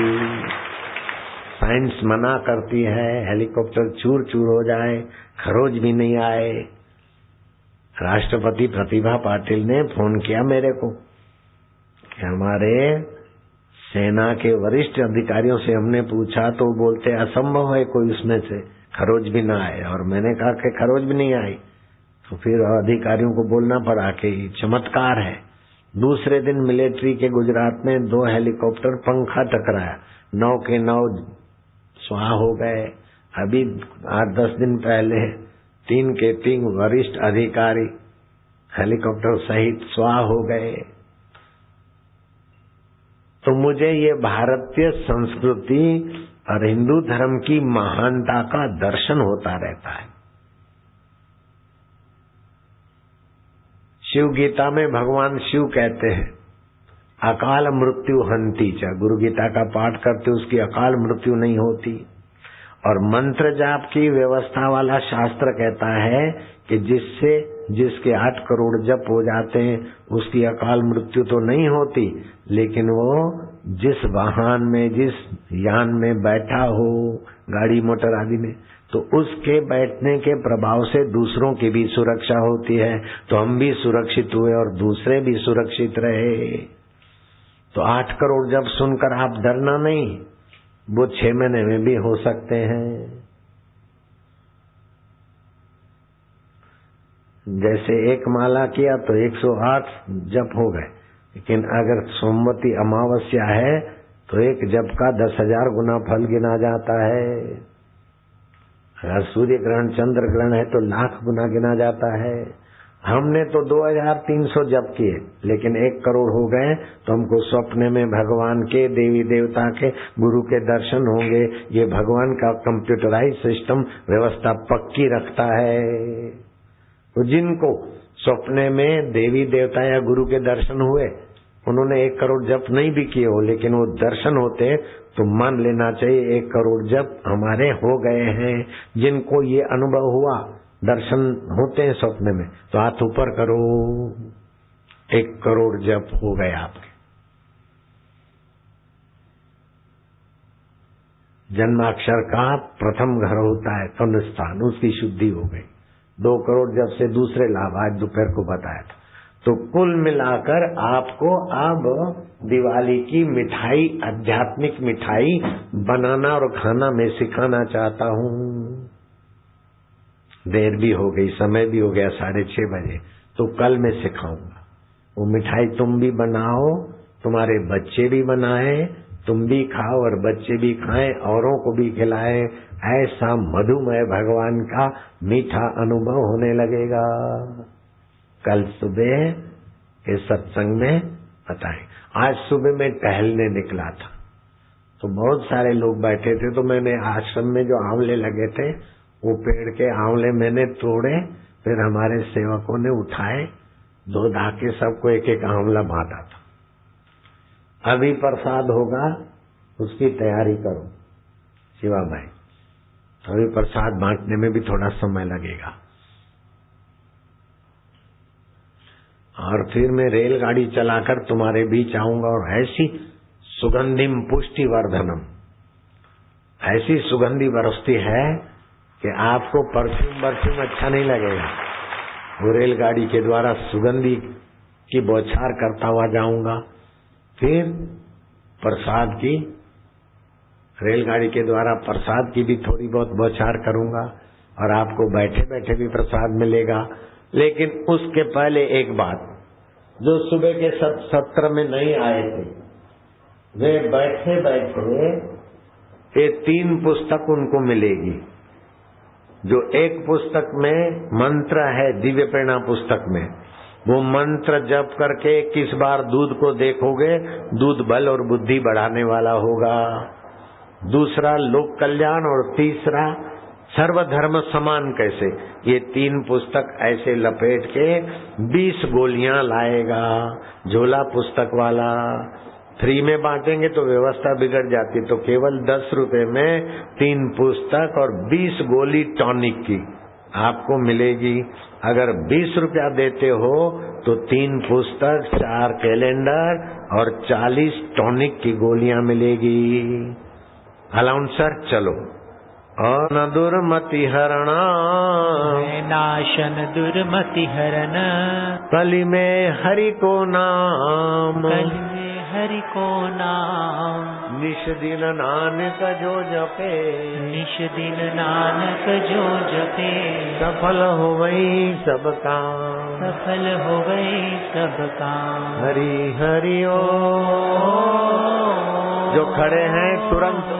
साइंस मना करती है हेलीकॉप्टर चूर चूर हो जाए, खरोच भी नहीं आए। राष्ट्रपति प्रतिभा पाटिल ने फोन किया मेरे को कि हमारे सेना के वरिष्ठ अधिकारियों से हमने पूछा तो बोलते असंभव है कोई उसमें से खरोच भी ना आए। और मैंने कहा कि खरोच भी नहीं आई। तो फिर अधिकारियों को बोलना पड़ा कि चमत्कार है। दूसरे दिन मिलिट्री के गुजरात में 2 हेलीकॉप्टर पंखा टकराया, 9 के 9 स्वाहा हो गए। अभी 8-10 दिन पहले 3 के 3 वरिष्ठ अधिकारी हेलीकॉप्टर सहित स्वाहा हो गए। तो मुझे ये भारतीय संस्कृति और हिंदू धर्म की महानता का दर्शन होता रहता है। शिव गीता में भगवान शिव कहते हैं अकाल मृत्यु हंती च। गुरु गीता का पाठ करते उसकी अकाल मृत्यु नहीं होती। और मंत्र जाप की व्यवस्था वाला शास्त्र कहता है कि जिसके 8 करोड़ जप हो जाते हैं उसकी अकाल मृत्यु तो नहीं होती, लेकिन वो जिस वाहन में जिस यान में बैठा हो, गाड़ी मोटर आदि में, तो उसके बैठने के प्रभाव से दूसरों की भी सुरक्षा होती है। तो हम भी सुरक्षित हुए और दूसरे भी सुरक्षित रहे। तो 8 करोड़ जप सुनकर आप डरना नहीं, वो 6 महीने में भी हो सकते हैं। जैसे 1 माला किया तो 108 जप हो गए, लेकिन अगर सोमवती अमावस्या है तो 1 जप का 10,000 गुना फल गिना जाता है। अगर सूर्य ग्रहण चंद्र ग्रहण है तो लाख गुना गिना जाता है। हमने तो 2300 जप किए, लेकिन 1 करोड़ हो गए तो हमको स्वप्न में भगवान के, देवी देवता के, गुरु के दर्शन होंगे। ये भगवान का कंप्यूटराइज सिस्टम व्यवस्था पक्की रखता है। तो जिनको स्वप्न में देवी देवता या गुरु के दर्शन हुए, उन्होंने 1 करोड़ जप नहीं भी किए हो, लेकिन वो दर्शन होते तो मान लेना चाहिए 1 करोड़ जप हमारे हो गए हैं। जिनको ये अनुभव हुआ, दर्शन होते हैं स्वप्न में, तो हाथ ऊपर करो। 1 करोड़ जप हो गए आपके। जन्माक्षर का प्रथम घर होता है तन स्थान, उसकी शुद्धि हो गई। 2 करोड़ जब से दूसरे लाभ आज दोपहर को बताया था। तो कुल मिलाकर आपको अब दिवाली की मिठाई, आध्यात्मिक मिठाई बनाना और खाना मैं सिखाना चाहता हूँ। देर भी हो गई, समय भी हो गया 6:30 बजे, तो कल मैं सिखाऊंगा। वो मिठाई तुम भी बनाओ, तुम्हारे बच्चे भी बनाए, तुम भी खाओ और बच्चे भी खाएं, औरों को भी खिलाएं। ऐसा मधुमेह भगवान का मीठा अनुभव होने लगेगा। कल सुबह के सत्संग में बताएं। आज सुबह मैं टहलने निकला था तो बहुत सारे लोग बैठे थे, तो मैंने आश्रम में जो आंवले लगे थे वो पेड़ के आंवले मैंने तोड़े, फिर हमारे सेवकों ने उठाए, धो धा के सबको 1-1 आंवला बांटा था। अभी प्रसाद होगा, उसकी तैयारी करो शिवा भाई। अभी प्रसाद बांटने में भी थोड़ा समय लगेगा। और फिर मैं रेलगाड़ी चलाकर तुम्हारे बीच आऊंगा और ऐसी सुगंधिम पुष्टि वर्धनम, ऐसी सुगंधी बरसती है कि आपको परफ्यूम अच्छा नहीं लगेगा। वो रेलगाड़ी के द्वारा सुगंधी की बौछार करता हुआ जाऊंगा। फिर प्रसाद की, रेलगाड़ी के द्वारा प्रसाद की भी थोड़ी बहुत बौछार करूंगा और आपको बैठे बैठे भी प्रसाद मिलेगा। लेकिन उसके पहले एक बात, जो सुबह के सत्र में नहीं आए थे, वे बैठे बैठे ये 3 पुस्तक उनको मिलेगी। जो एक पुस्तक में मंत्र है, दिव्य प्रेरणा पुस्तक में, वो मंत्र जप करके 21 बार दूध को देखोगे, दूध बल और बुद्धि बढ़ाने वाला होगा। दूसरा लोक कल्याण और तीसरा सर्वधर्म समान कैसे, ये 3 पुस्तक ऐसे लपेट के 20 गोलियां लाएगा झोला पुस्तक वाला। फ्री में बांटेंगे तो व्यवस्था बिगड़ जाती, तो केवल 10 रुपए में 3 पुस्तक और 20 गोली टॉनिक की आपको मिलेगी। अगर 20 रुपया देते हो तो 3 पुस्तक, 4 कैलेंडर और 40 टॉनिक की गोलियां मिलेगी। अलाउंसर चलो। और न दुर्मति हरणा, नाशन दुर्मति हरण, कली में हरि को नाम, कली में हरि को नाम, निश दिन नानक जो जपे, निश दिन नानक जो जपे, सफल हो वही सब काम, सफल हो गए सब काम। हरि हरि ओ। जो खड़े हैं तुरंत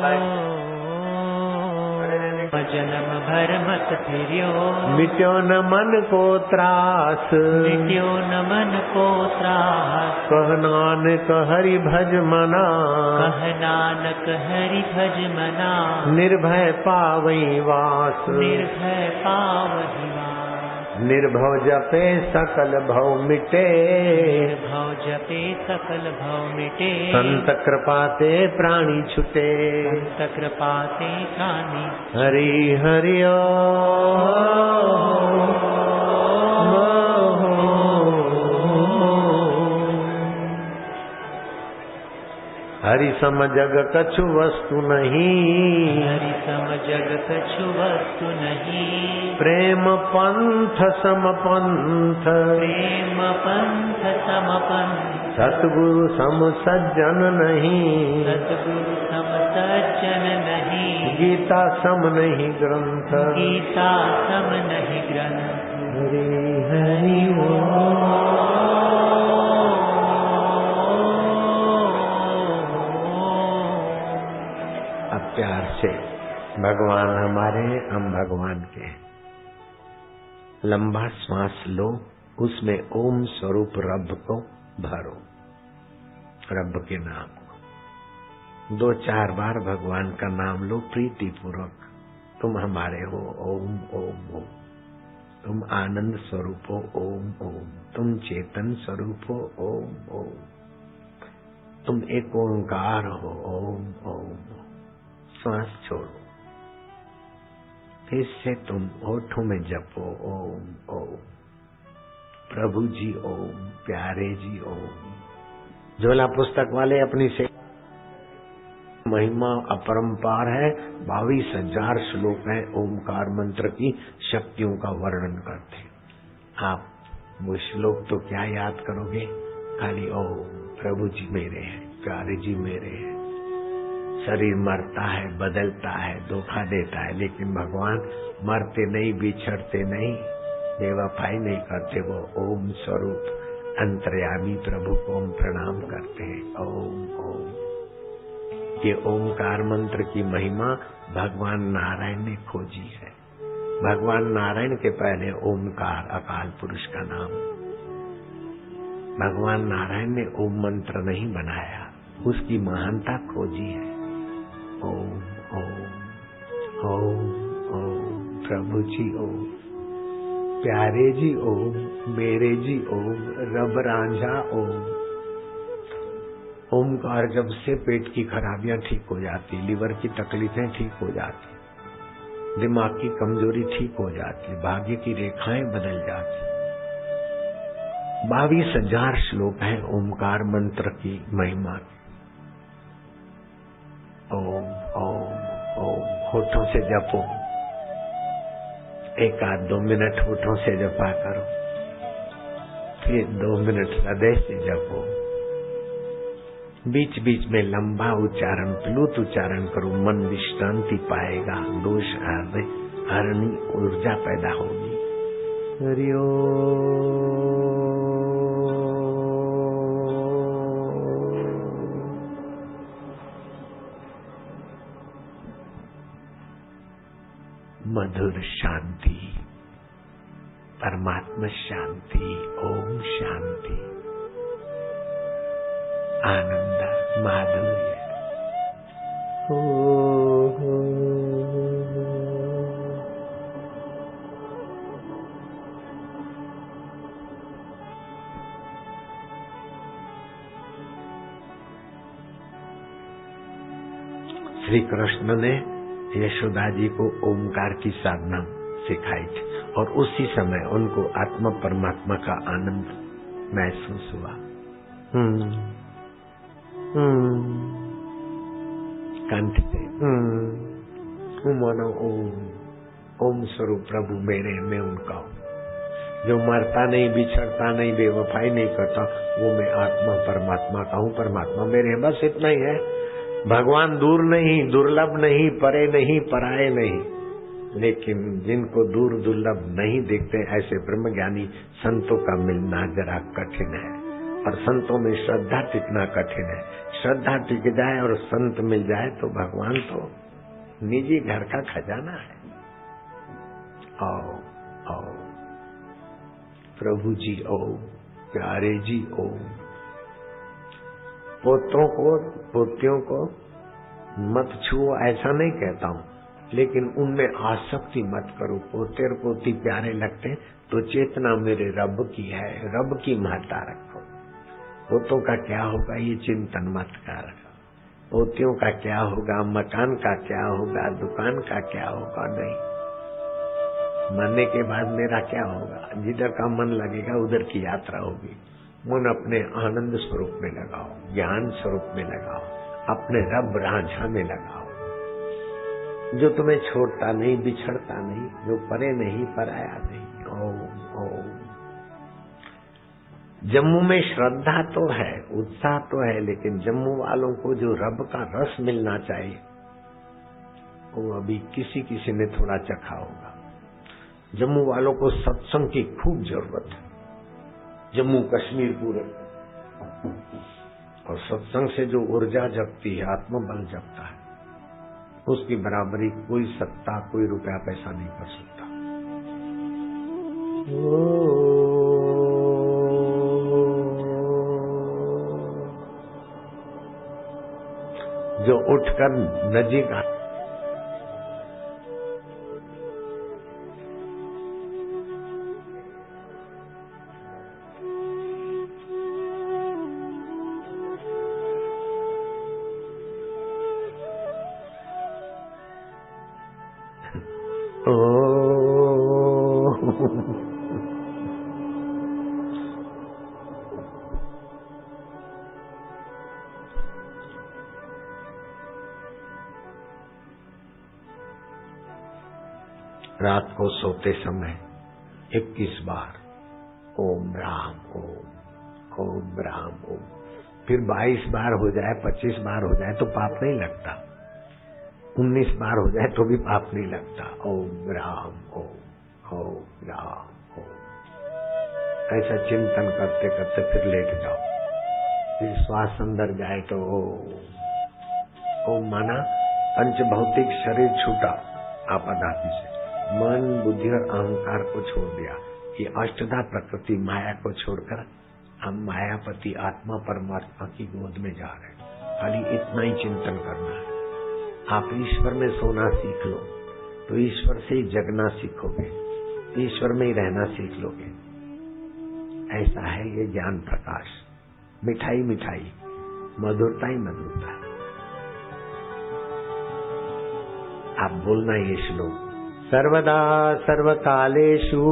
जन्म भर मत फिरियो, मिट्यो न मन को त्रास, मिट्यो न मन को त्रास, कह नानक हरि भज मना, कह नानक हरि भज मना, निर्भय पावई वास, निर्भय पावहि वास। निर्भव जपे सकल भव मिटे, निर्भव जपे सकल भव मिटे, संत कृपा ते प्राणी छुटे, संत कृपा ते प्राणी। हरि हरि ओ। हरि सम जग कछु वस्तु नहीं, हरि सम जग कछु वस्तु नहीं, प्रेम पंथ सम पंथ, प्रेम पंथ सम पंथ, सतगुरु सम सज्जन नहीं, सतगुरु सम सज्जन नहीं, गीता सम नहीं ग्रंथ, गीता सम नहीं ग्रंथ। हरि हरि ओ। अब प्यार से भगवान हमारे, हम भगवान के हैं। लंबा श्वास लो, उसमें ओम स्वरूप रब को भरो, रब के नाम को 2-4 बार भगवान का नाम लो प्रीति पूर्वक। तुम हमारे हो, ओम ओम ओम। तुम आनंद स्वरूप हो, ओम ओम। तुम चेतन स्वरूप हो, ओम ओम। तुम एक ओंकार हो, ओम ओम। श्वास छोड़ो, फिर से तुम होठों में जपो, ओम ओम। प्रभु जी ओम, प्यारे जी ओम। ज्वाला पुस्तक वाले अपनी से महिमा अपरंपार है। 22,000 श्लोक है ओमकार मंत्र की शक्तियों का वर्णन करते हैं। आप वो श्लोक तो क्या याद करोगे, खाली ओम प्रभु जी मेरे हैं, प्यारे जी मेरे हैं। शरीर मरता है, बदलता है, धोखा देता है, लेकिन भगवान मरते नहीं, बिछड़ते नहीं, बेवफाई नहीं करते। वो ओम स्वरूप अंतर्यामी प्रभु को हम प्रणाम करते हैं। ओम ओम। ये ओमकार मंत्र की महिमा भगवान नारायण ने खोजी है। भगवान नारायण के पहले ओमकार अकाल पुरुष का नाम। भगवान नारायण ने ओम मंत्र नहीं बनाया, उसकी महानता खोजी है। ओम ओम ओम ओम, प्रभु जी ओम, प्यारे जी ओम, मेरे जी ओम, रब रांझा ओम। ओमकार जब से पेट की खराबियां ठीक हो जाती, लीवर की तकलीफें ठीक हो जाती, दिमाग की कमजोरी ठीक हो जाती, भाग्य की रेखाएं बदल जाती। 22,000 श्लोक हैं ओमकार मंत्र की महिमा की। ओम ओम ओम होठों से जपो, 1-2 मिनट होठों से जपा करो, फिर 2 मिनट हृदय से जपो। बीच बीच में लंबा उच्चारण, प्लुत उच्चारण करो, मन विश्रांति पाएगा, दोष हरणी ऊर्जा पैदा होगी। हरि ओम। मधुर शांति, परमात्मा शांति, ओम शांति, आनंद, माधुर्य। श्री कृष्ण ने यशोदा जी को ओमकार की साधना सिखाई थी और उसी समय उनको आत्मा परमात्मा का आनंद महसूस हुआ। कंठ से मानो ओम स्वरूप प्रभु मेरे में उनका हूँ। जो मरता नहीं, बिछड़ता नहीं, बेवफाई नहीं करता, वो मैं आत्मा परमात्मा का हूँ। परमात्मा मेरे हैं, बस इतना ही है। भगवान दूर नहीं, दुर्लभ नहीं, परे नहीं, पराये नहीं, लेकिन जिनको दूर दुर्लभ नहीं देखते ऐसे ब्रह्मज्ञानी संतों का मिलना जरा कठिन है, और संतों में श्रद्धा टिकना कठिन है। श्रद्धा टिक जाए और संत मिल जाए तो भगवान तो निजी घर का खजाना है। आओ आओ प्रभु जी ओम, प्यारे जी ओम। पोतों को, पोतियों को मत छुओ ऐसा नहीं कहता हूँ, लेकिन उनमें आसक्ति मत करो। पोते और पोती प्यारे लगते तो चेतना मेरे रब की है, रब की महत्ता रखो। पोतों का क्या होगा ये चिंतन मत कर। पोतियों का क्या होगा, मकान का क्या होगा, दुकान का क्या होगा, नहीं। मरने के बाद मेरा क्या होगा, जिधर का मन लगेगा उधर की यात्रा होगी। मन अपने आनंद स्वरूप में लगाओ, ज्ञान स्वरूप में लगाओ, अपने रब रांझा में लगाओ, जो तुम्हें छोड़ता नहीं, बिछड़ता नहीं, जो परे नहीं, पराया नहीं। ओम ओम। जम्मू में श्रद्धा तो है, उत्साह तो है, लेकिन जम्मू वालों को जो रब का रस मिलना चाहिए वो अभी किसी किसी ने थोड़ा चखा होगा। जम्मू वालों को सत्संग की खूब जरूरत है, जम्मू कश्मीर पूरे। और सत्संग से जो ऊर्जा जगती है, आत्मबल जगता है, उसकी बराबरी कोई सत्ता, कोई रुपया पैसा नहीं कर सकता। जो उठकर नजीक रात को सोते समय 21 बार ओम राम ओम राम ओम। फिर 22 बार हो जाए, 25 बार हो जाए तो पाप नहीं लगता, 19 बार हो जाए तो भी पाप नहीं लगता। ओम राम ओम राम ओम। ऐसा चिंतन करते करते फिर लेट जाओ। फिर श्वास अंदर जाए तो ओम माना पंच भौतिक शरीर छूटा आपाधापी से, मन बुद्धि और अहंकार को छोड़ दिया। ये अष्टधा प्रकृति माया को छोड़कर हम मायापति आत्मा परमात्मा की गोद में जा रहे हैं। खाली इतना ही चिंतन करना है। आप ईश्वर में सोना सीख लो तो ईश्वर से ही जगना सीखोगे, ईश्वर में ही रहना सीख लोगे। ऐसा है ये ज्ञान प्रकाश। मिठाई मिठाई, मधुरता ही मधुरता है। आप बोलना ये श्लोक, सर्वदा सर्वकालेषु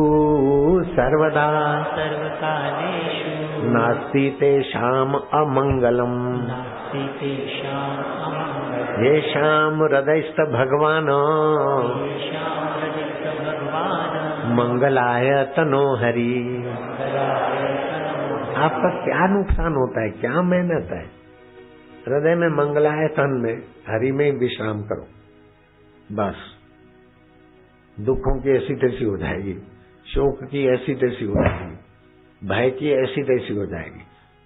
सर्वदा सर्वकालेषु नास्ति तेषाम् अमंगलम् नास्ति तेषाम् अमंगलम् येषाम् हृदयस्थ भगवान् येषां हृदयस्थ भगवान् मंगलाय तनो हरि। आपका क्या नुकसान होता है, क्या मेहनत है? हृदय में मंगलाय तन में हरि में विश्राम करो बस। दुखों की ऐसी तैसी हो जाएगी, शोक की ऐसी तैसी हो जाएगी, भय की ऐसी तैसी हो जाएगी,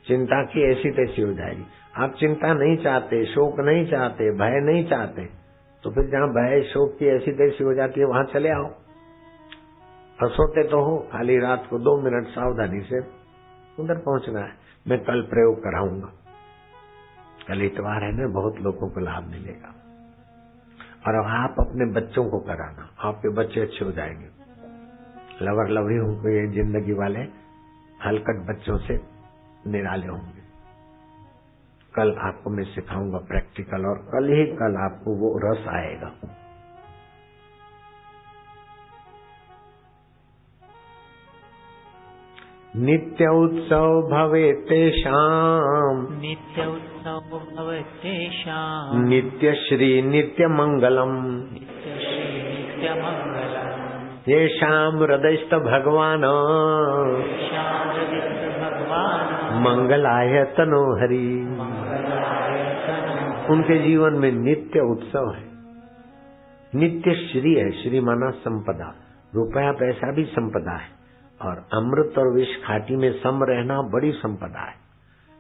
चिंता की ऐसी तैसी हो जाएगी। आप चिंता नहीं चाहते, शोक नहीं चाहते, भय नहीं चाहते, तो फिर जहाँ भय शोक की ऐसी तैसी हो जाती है वहां चले आओ। सोते तो हो, खाली रात को 2 मिनट सावधानी से उधर पहुंचना है। मैं कल प्रयोग कराऊंगा, कल इतवार है ना, बहुत लोगों को लाभ मिलेगा। और आप अपने बच्चों को कराना, आपके बच्चे अच्छे हो जाएंगे। लवर लवरी होंगे ये जिंदगी वाले, हलकट बच्चों से निराले होंगे। कल आपको मैं सिखाऊंगा प्रैक्टिकल, और कल आपको वो रस आएगा। नित्य उत्सव भवे तेषाम् नित्य उत्सव भवतेषां नित्य श्री नित्य मंगलम् नित्य श्री नित्य मंगलम् येषाम् हृदयस्थ भगवान् येषां हृदयस्थ भगवान् मंगलाय तनो हरि। मंगलाय तनो। उनके जीवन में नित्य उत्सव है, नित्य श्री है। श्री माना संपदा, रुपया पैसा भी संपदा है, और अमृत और विष खाटी में सम रहना बड़ी संपदा है।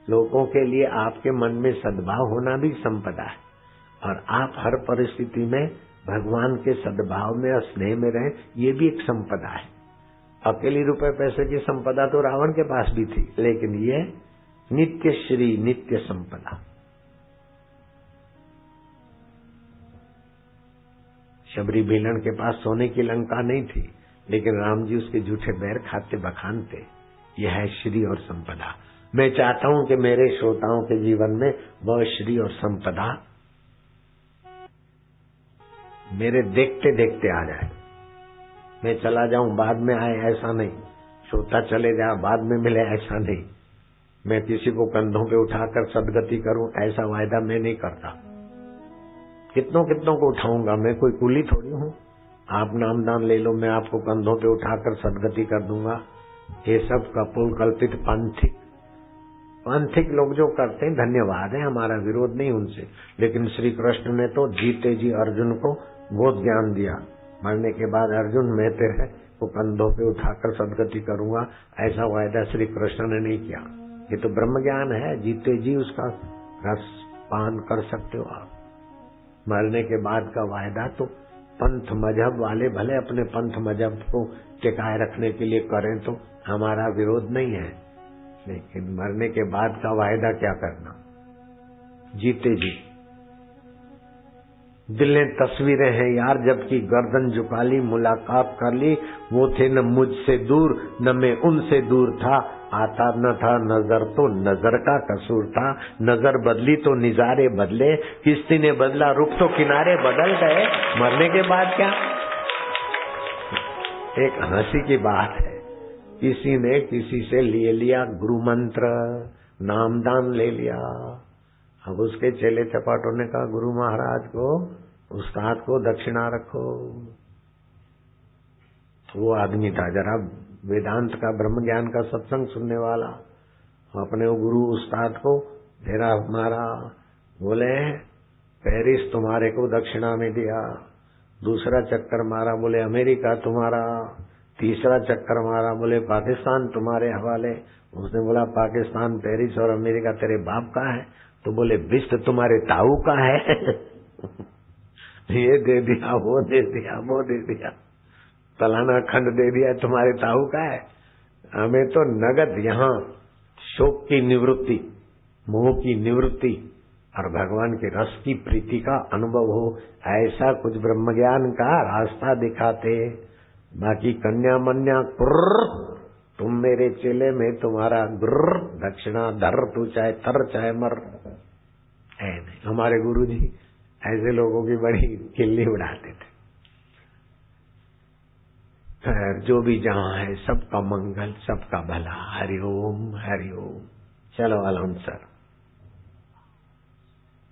लोगों के लिए आपके मन में सद्भाव होना भी संपदा है, और आप हर परिस्थिति में भगवान के सद्भाव में और स्नेह में रहें, ये भी एक संपदा है। अकेली रुपए पैसे की संपदा तो रावण के पास भी थी, लेकिन ये नित्य श्री नित्य संपदा। शबरी भीलन के पास सोने की लंका नहीं थी, लेकिन राम जी उसके झूठे बैर खाते बखानते। यह है श्री और संपदा। मैं चाहता हूं कि मेरे श्रोताओं के जीवन में वह श्री और संपदा मेरे देखते देखते आ जाए। मैं चला जाऊं बाद में आए ऐसा नहीं, श्रोता चले जाए बाद में मिले ऐसा नहीं, मैं किसी को कंधों पे उठाकर सदगति करूं ऐसा वायदा मैं नहीं करता। कितनों को उठाऊंगा, मैं कोई कुली थोड़ी हूं। आप नामदान ले लो, मैं आपको कंधों पे उठाकर सदगति कर दूंगा। ये सब कपूल कल्पित पांथिक लोग जो करते हैं, धन्यवाद है, हमारा विरोध नहीं उनसे। लेकिन श्री कृष्ण ने तो जीते जी अर्जुन को बहुत ज्ञान दिया। मरने के बाद अर्जुन मैं तेरे को कंधों पे उठाकर सदगति करूंगा ऐसा वायदा श्री कृष्ण ने नहीं किया। ये तो ब्रह्म ज्ञान है, जीते जी उसका रस पान कर सकते हो आप। मरने के बाद का वायदा तो पंथ मजहब वाले भले अपने पंथ मजहब को टिकाए रखने के लिए करें तो हमारा विरोध नहीं है, लेकिन मरने के बाद का वायदा क्या करना। जीते जी दिल ने तस्वीरें हैं यार, जबकि गर्दन झुका ली, मुलाकात कर ली। वो थे न मुझसे दूर न मैं उनसे दूर था, आता न था नजर तो नजर का कसूर था। नजर बदली तो निजारे बदले, किसी ने बदला रुख तो किनारे बदल गए। मरने के बाद क्या? एक हंसी की बात है, किसी ने किसी से ले लिया गुरु मंत्र, नामदान ले लिया। अब उसके चेले चपाटों ने कहा गुरु महाराज को, उस्ताद को दक्षिणा रखो। वो आदमी था जरा वेदांत का ब्रह्म ज्ञान का सत्संग सुनने वाला, अपने गुरु उस्ताद को फेरा मारा, बोले पेरिस तुम्हारे को दक्षिणा में दिया, दूसरा चक्कर मारा बोले अमेरिका तुम्हारा, तीसरा चक्कर मारा बोले पाकिस्तान तुम्हारे हवाले। उसने बोला पाकिस्तान पेरिस और अमेरिका तेरे बाप का है? तो बोले बिस्ट तुम्हारे ताऊ का है। ये दे दिया, वो दे दिया, वो दे दिया, फलाना खंड दे दिया, तुम्हारे ताऊ का है। हमें तो नगद यहाँ शोक की निवृत्ति, मोह की निवृत्ति और भगवान के रस की प्रीति का अनुभव हो, ऐसा कुछ ब्रह्म ज्ञान का रास्ता दिखाते। बाकी कन्या मन्या कुर्र, तुम मेरे चेले में तुम्हारा गुर्र, दक्षिणा धर, तू चाहे तर चाहे मर, है नहीं। हमारे गुरुजी ऐसे लोगों की बड़ी किल्ली उड़ाते थे। जो भी जहाँ है सबका मंगल, सबका भला। हरिओम हरिओम। चलो अलाउंसर।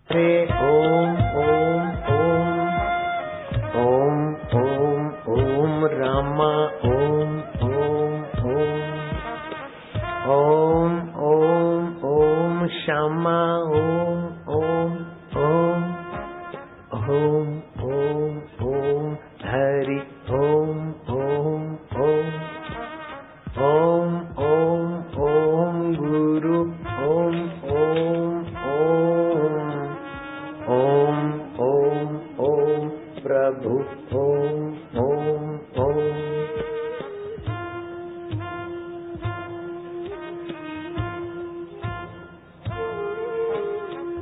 ओम ओम ओम ओम ओम ओम रामा ओम ओम ओम ओम ओम ओम श्यामा ओम ओम ओम ओम ओम ओम हरि ओम ओम ओम ओम ओम ओम गुरु ओम ओम ओम ओम ओम ओम प्रभु ओम ओम ओम।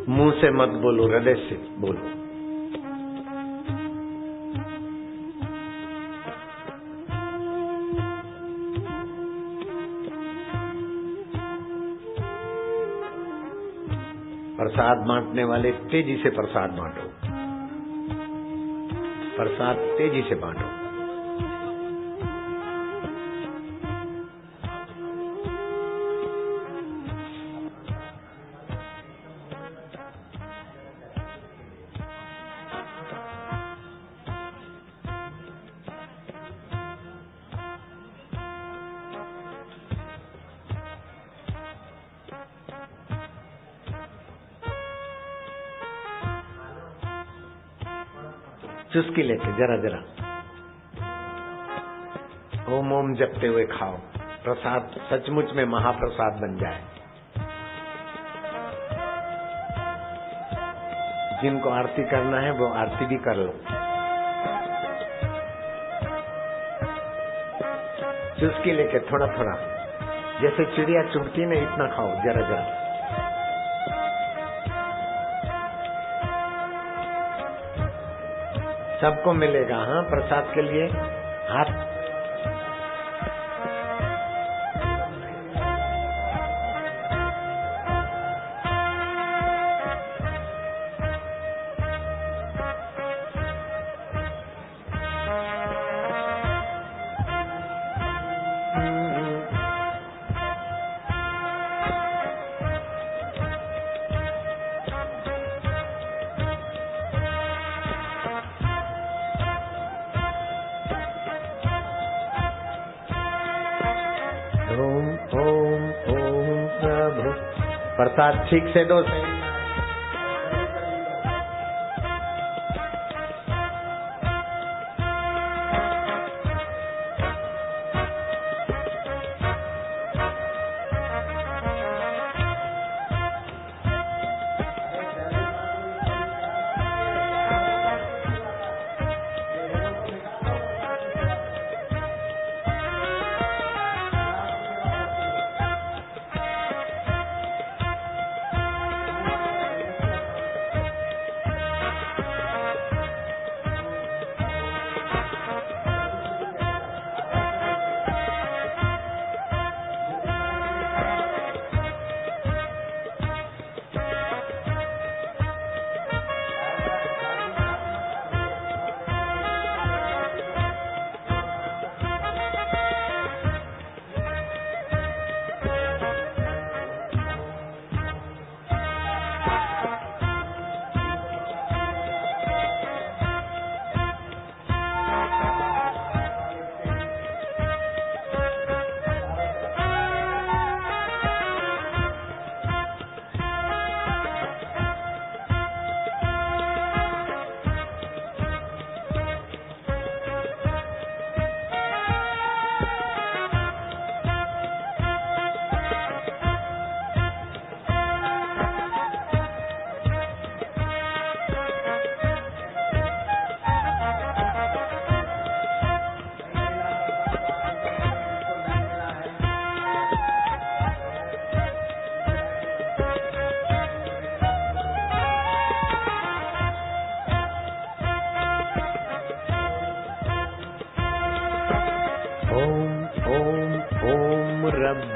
मुंह से मत बोलो, हृदय से बोलो। प्रसाद बांटने वाले तेजी से प्रसाद बांटो, प्रसाद तेजी से बांटो। चुस्की लेके जरा जरा ओम ओम जपते हुए खाओ, प्रसाद सचमुच में महाप्रसाद बन जाए। जिनको आरती करना है वो आरती भी कर लो। चुस्की लेके थोड़ा थोड़ा, जैसे चिड़िया चुपती नहीं, इतना खाओ जरा जरा। सबको मिलेगा। हाँ, प्रसाद के लिए हाथ प्रसाद ठीक से दो।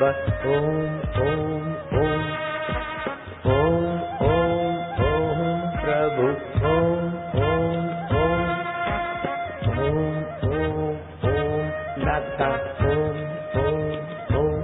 बस ओम ओम ओम ओम ओम ओम प्रभु ओम ओम ओम ओम ओम ओम दाता ओम ओम ओम।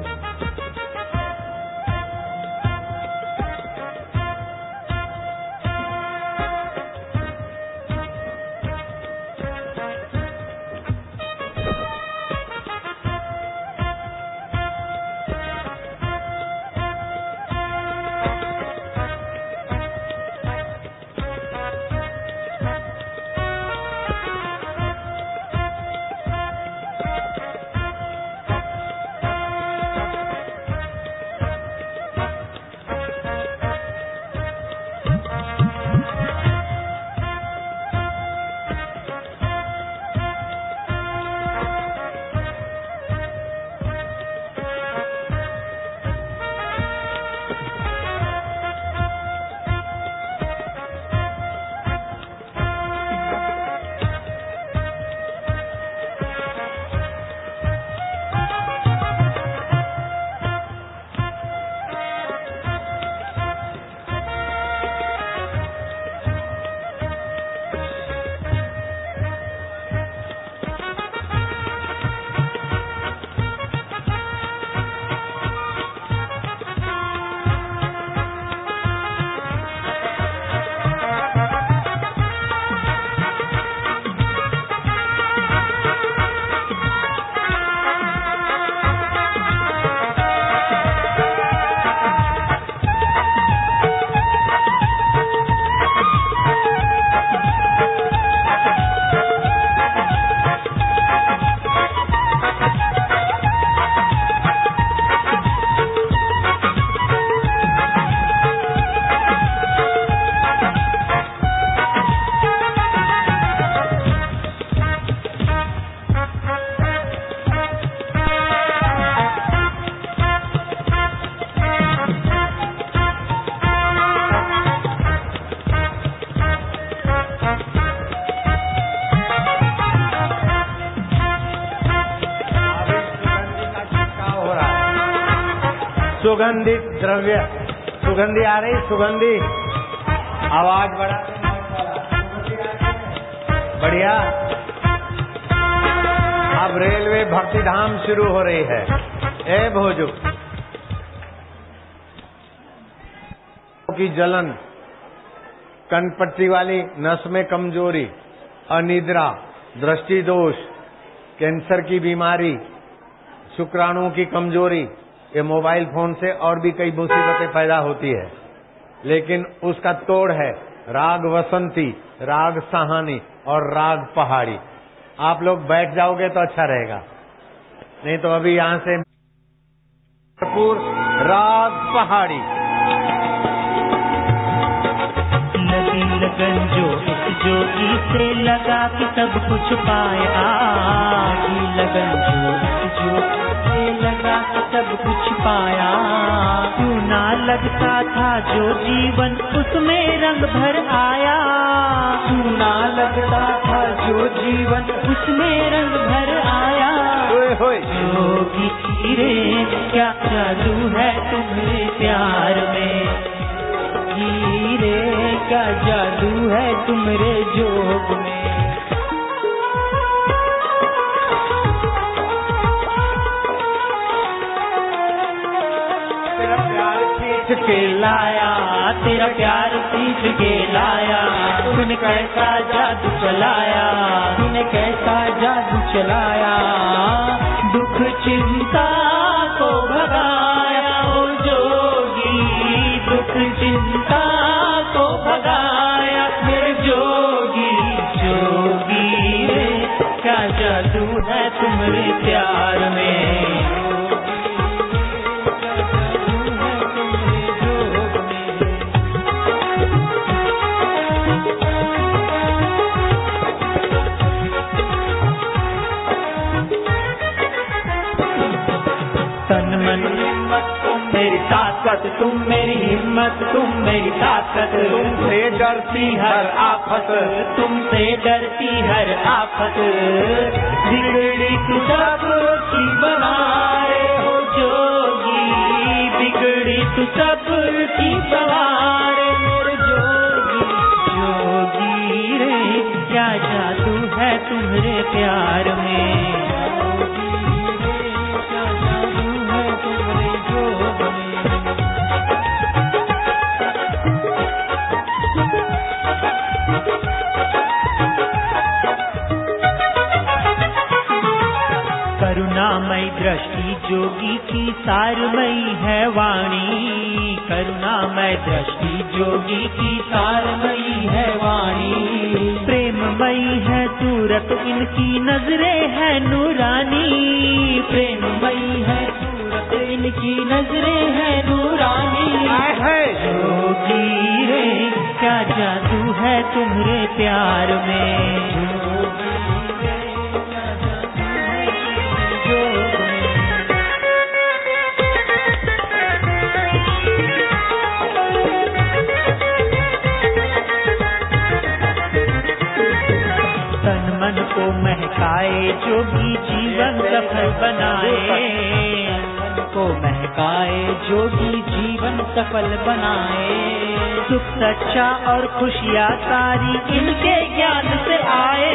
सुगंधित द्रव्य, सुगंधी आ रही, सुगंधी आवाज बढ़ा, बढ़िया। अब रेलवे भक्ति धाम शुरू हो रही है। ए भोजो की जलन, कनपट्टी वाली नस में कमजोरी, अनिद्रा, दृष्टि दोष, कैंसर की बीमारी, शुक्राणुओं की कमजोरी, ये मोबाइल फोन से और भी कई मुसीबतें पैदा होती है। लेकिन उसका तोड़ है राग वसंती, राग सहानी और राग पहाड़ी। आप लोग बैठ जाओगे तो अच्छा रहेगा, नहीं तो अभी यहाँ से भरपूर राग पहाड़ी। लगी लगन जो इस जोगी से लगा कि सब कुछ पाया, लगी लगन जो इस जोगी से लगा कि सब कुछ पाया। क्यों ना लगता था जो जीवन उसमें रंग भर आया, क्यों ना लगता था जो जीवन उसमें रंग भर आया। जोगी रे क्या जादू है तुम्हारे प्यार में, हीरे का जादू है तुम्हारे जोग में। तेरा प्यार खींच के लाया, तेरा प्यार सीख के लाया, तूने कैसा जादू चलाया, तूने कैसा जादू चलाया। दुख चिंता को भगाया ओ जोगी, दुख चिंता को भगाया मेरे जोगी। जोगी रे क्या जादू है तुम्हारे प्यार में, मेरी ताकत तुम मेरी हिम्मत, तुम मेरी ताकत। तुमसे डरती हर आफत, तुमसे डरती हर आफत। बिगड़ी तू सब की बनाए हो जोगी, तू सब की सवारे मेरे जोगी जोगी रे, क्या जादू है तुम्हारे प्यार में। क्या जादू है तुम्हारे जोग में। करुणामयी दृष्टि जोगी की सारमयी है वाणी, करुणामय दृष्टि जोगी की सारमयी है वाणी। प्रेममयी है सूरत इनकी नजरें है नूरानी, प्रेममयी है सूरत इनकी नजरें है नूरानी। जोगी रे, क्या जादू है तुम्हारे प्यार में। तन मन को महकाए जोगी जीवन सफल बनाए, को महकाए जोगी जीवन सफल बनाए। सुख सच्चा और खुशियाँ सारी इनके ज्ञान से आए,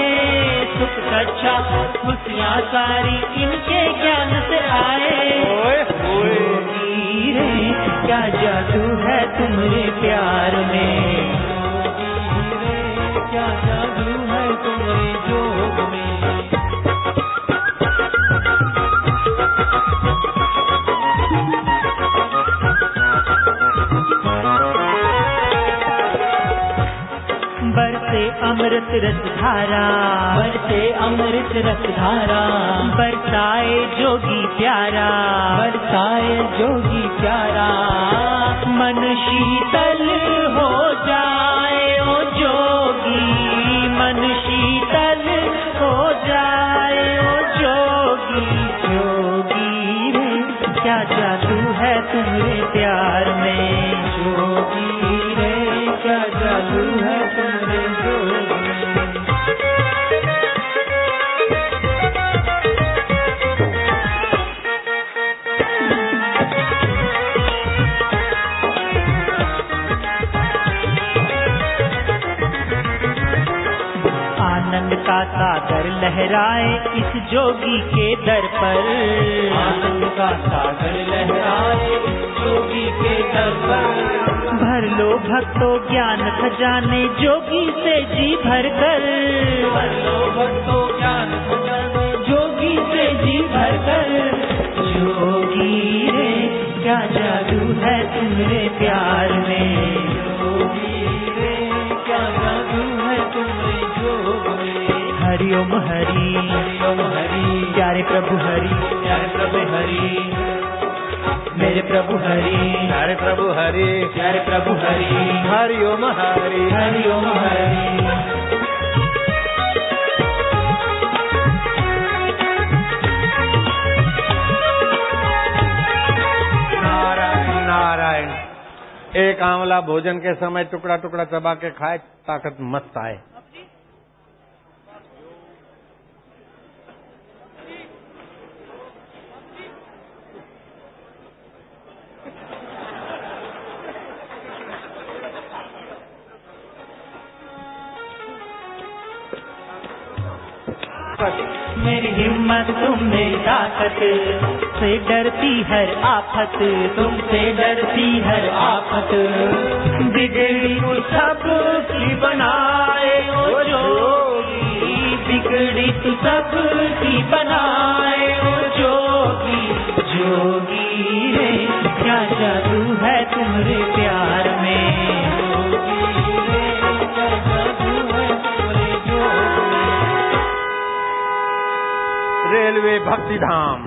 सुख सच्चा और खुशियाँ सारी इनके ज्ञान से आए। जोगी रे, क्या जादू है तुम्हारे प्यार में। क्या जादू है तुम्हारे जोग में। बरसे अमृत रस धारा, बरसे अमृत रस धारा। बरसाए जोगी प्यारा, बरसाए जोगी प्यारा। मन शीतल हो जाए ओ जोगी, मन शीतल हो जाए ओ जोगी जोगी रे, क्या जादू है तुम्हारे प्यार में। जोगी रे, क्या जादू है तुम्हारे जोग में। आनंद का सागर लहराए इस जोगी के दर पर, आनंद का सागर लहराए इस जोगी के दर पर। भर लो भक्तों ज्ञान खजाने जोगी से जी भर कर, भर लो भक्तों ज्ञान खजाने जोगी से जी भर कर। जोगी रे, क्या जादू है तुम्हारे प्यार में। जोगी रे, क्या जादू है तुम्हारे जोग में। हरि ओम हरि, हरि ओम हरि। प्यारे प्रभु हरि, प्यारे प्रभु हरि। मेरे प्रभु हरि, प्यारे प्रभु हरि, प्यारे प्रभु हरि। हरि ओम हरि, हरि ओम हरि। नारायण नारायण। एक आंवला भोजन के समय टुकड़ा टुकड़ा चबा के खाए, ताकत मस्त आए। मेरी हिम्मत तुम मेरी ताकत, से डरती हर आफत, तुमसे डरती हर आफत। बिगड़ी सब की बनाए ओ जोगी, बिगड़ी सब की बनाए ओ जोगी जोगी रे, क्या जादू है तुम्हारे प्यार में। जोगी रे, क्या जादू है तुम्हारे जोग में। रेलवे भक्ति धाम।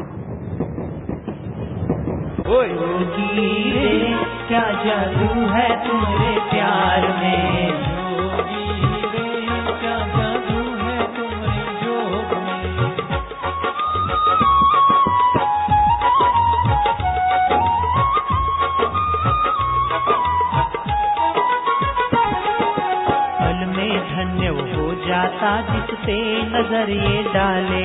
जोगी रे, क्या जादू है तुम्हारे प्यार में। जोगी रे, क्या जादू है तुम्हारे जोग में। पल में धन्य हो जाता जिससे नजर ये डाले,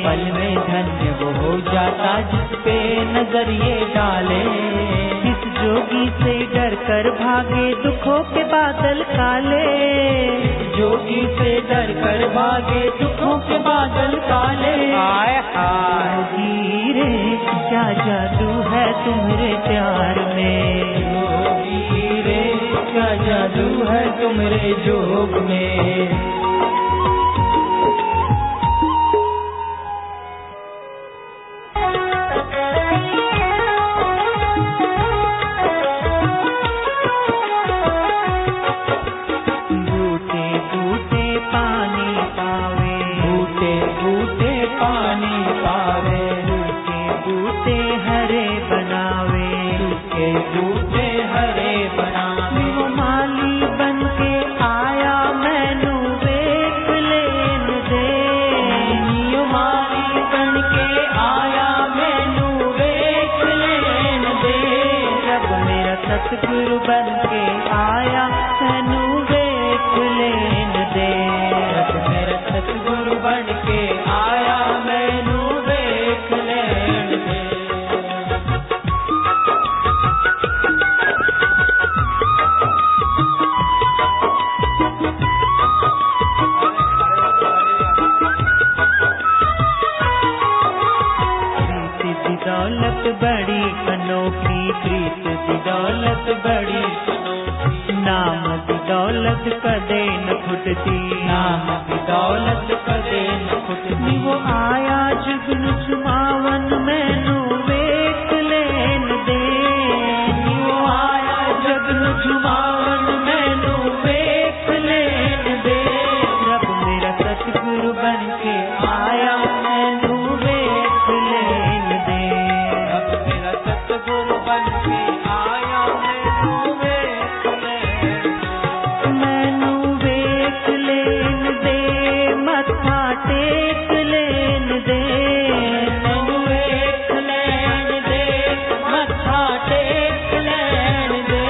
पल में धन्य वो हो जाता जिस पे नजर ये डाले। इस जोगी से डर कर भागे दुखों के बादल काले, जोगी से डर कर भागे दुखों के बादल काले। आए हाय जोगी रे क्या जादू है तुम्हारे प्यार में, जोगी रे क्या जादू है तुम्हारे जोग में। सतगुरु बन के आया तनु देख लेन दे, मेरा सतगुरु बन के आया मैनू देख लेन दे। प्रीत दी दौलत बड़ी अनोखी, प्रीत दी दौलत बड़ी अनोखी, नाम दी दौलत कदे न फुटती, नाम दी दौलत कदे न फुटती। वो आया जुगन चुमावन मैनू वेख लेन दे, वो आया जुगन चुमावन मैनू वेख लेन दे। रब मेरा सतगुरु बन के आया मैनू वेख लेन दे, रब मेरा सतगुरु बन के आया मैनू वेख लेन दे। मैनू वेख लेन दे, मत्था टेक लेन दे, मैनू वेख लेन दे, मत्था टेक लेन दे।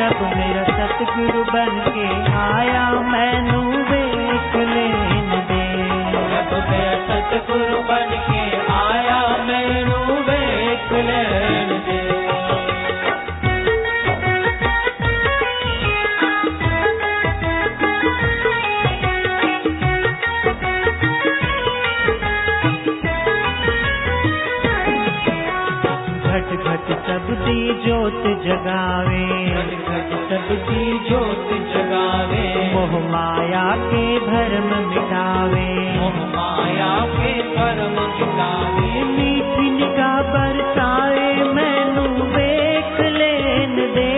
रब मेरा सतगुरु बन के आया मैनू वेख लेन दे, रब मेरा सतगुरु बन के आया मैनू वेख लेन दे। घट घट सबदी जोत जगावे, घट घट सबदी जोत जगावे, मोह माया के भरम मिटावे, मोह माया के भरम मिटावे। मीठी निगाह बरसाए मैनू वेख लेन दे,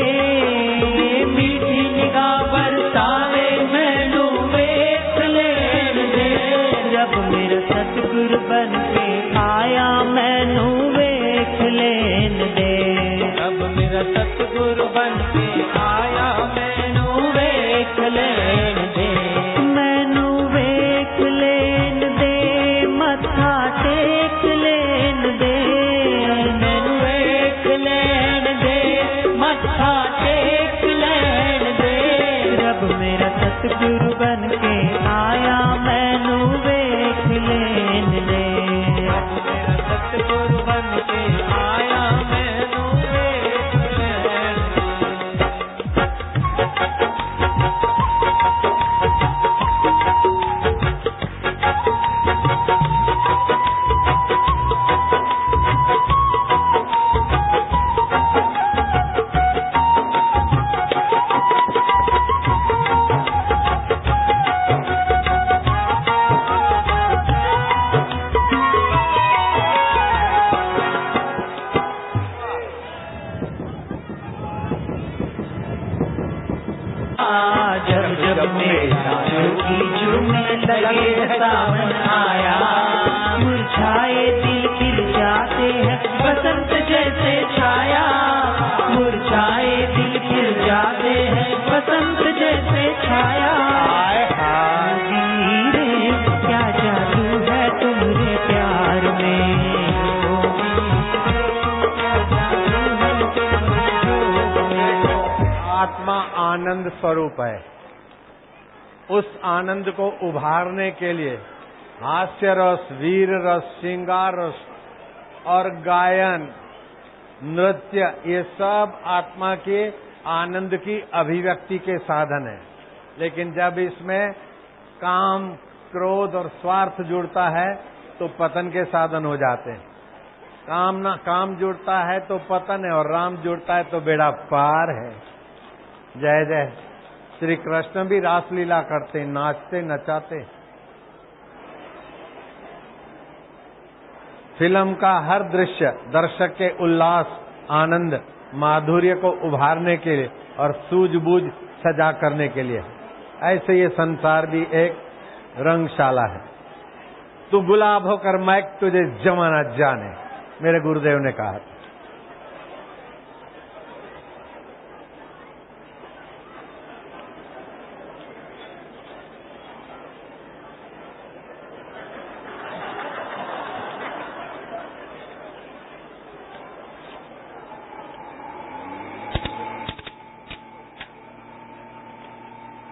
मीठी निगाह बरसाए मैनू वेख लेन दे। रब मेरा सतगुरु बन के आया मैनू वेख लेन दे, रब मेरा सतगुरु बन के आया मैनू वेख लेन दे। मैनू वेख लेन दे, मत्था टेक लेन दे, मैनू वेख लेन दे, मत्था टेक लेन दे। रब मेरा सतगुरु बन के आया मैनू वेख लेन दे, रब मेरा सतगुरु बन के आया मैनू वेख लेन जब जब मेरा जोगी झूमने लगे सावन आया, मुरझाए दिल खिल जाते हैं बसंत जैसे छाया, मुरझाए दिल खिल जाते हैं बसंत जैसे छाया। जोगी रे क्या जादू है तुम्हारे प्यार में, आत्मा आनंद स्वरूप है। उस आनंद को उभारने के लिए हास्य रस, वीर रस, श्रृंगार रस और गायन नृत्य, ये सब आत्मा के आनंद की अभिव्यक्ति के साधन है। लेकिन जब इसमें काम, क्रोध और स्वार्थ जुड़ता है तो पतन के साधन हो जाते हैं। काम जुड़ता है तो पतन है, और राम जुड़ता है तो बेड़ा पार है। जय जय। श्री कृष्ण भी रासलीला करते, नाचते नचाते। फिल्म का हर दृश्य दर्शक के उल्लास, आनंद, माधुर्य को उभारने के लिए और सूझबूझ सजा करने के लिए। ऐसे ये संसार भी एक रंगशाला है। तू गुलाब होकर महक, तुझे जमाना जाने, मेरे गुरुदेव ने कहा था।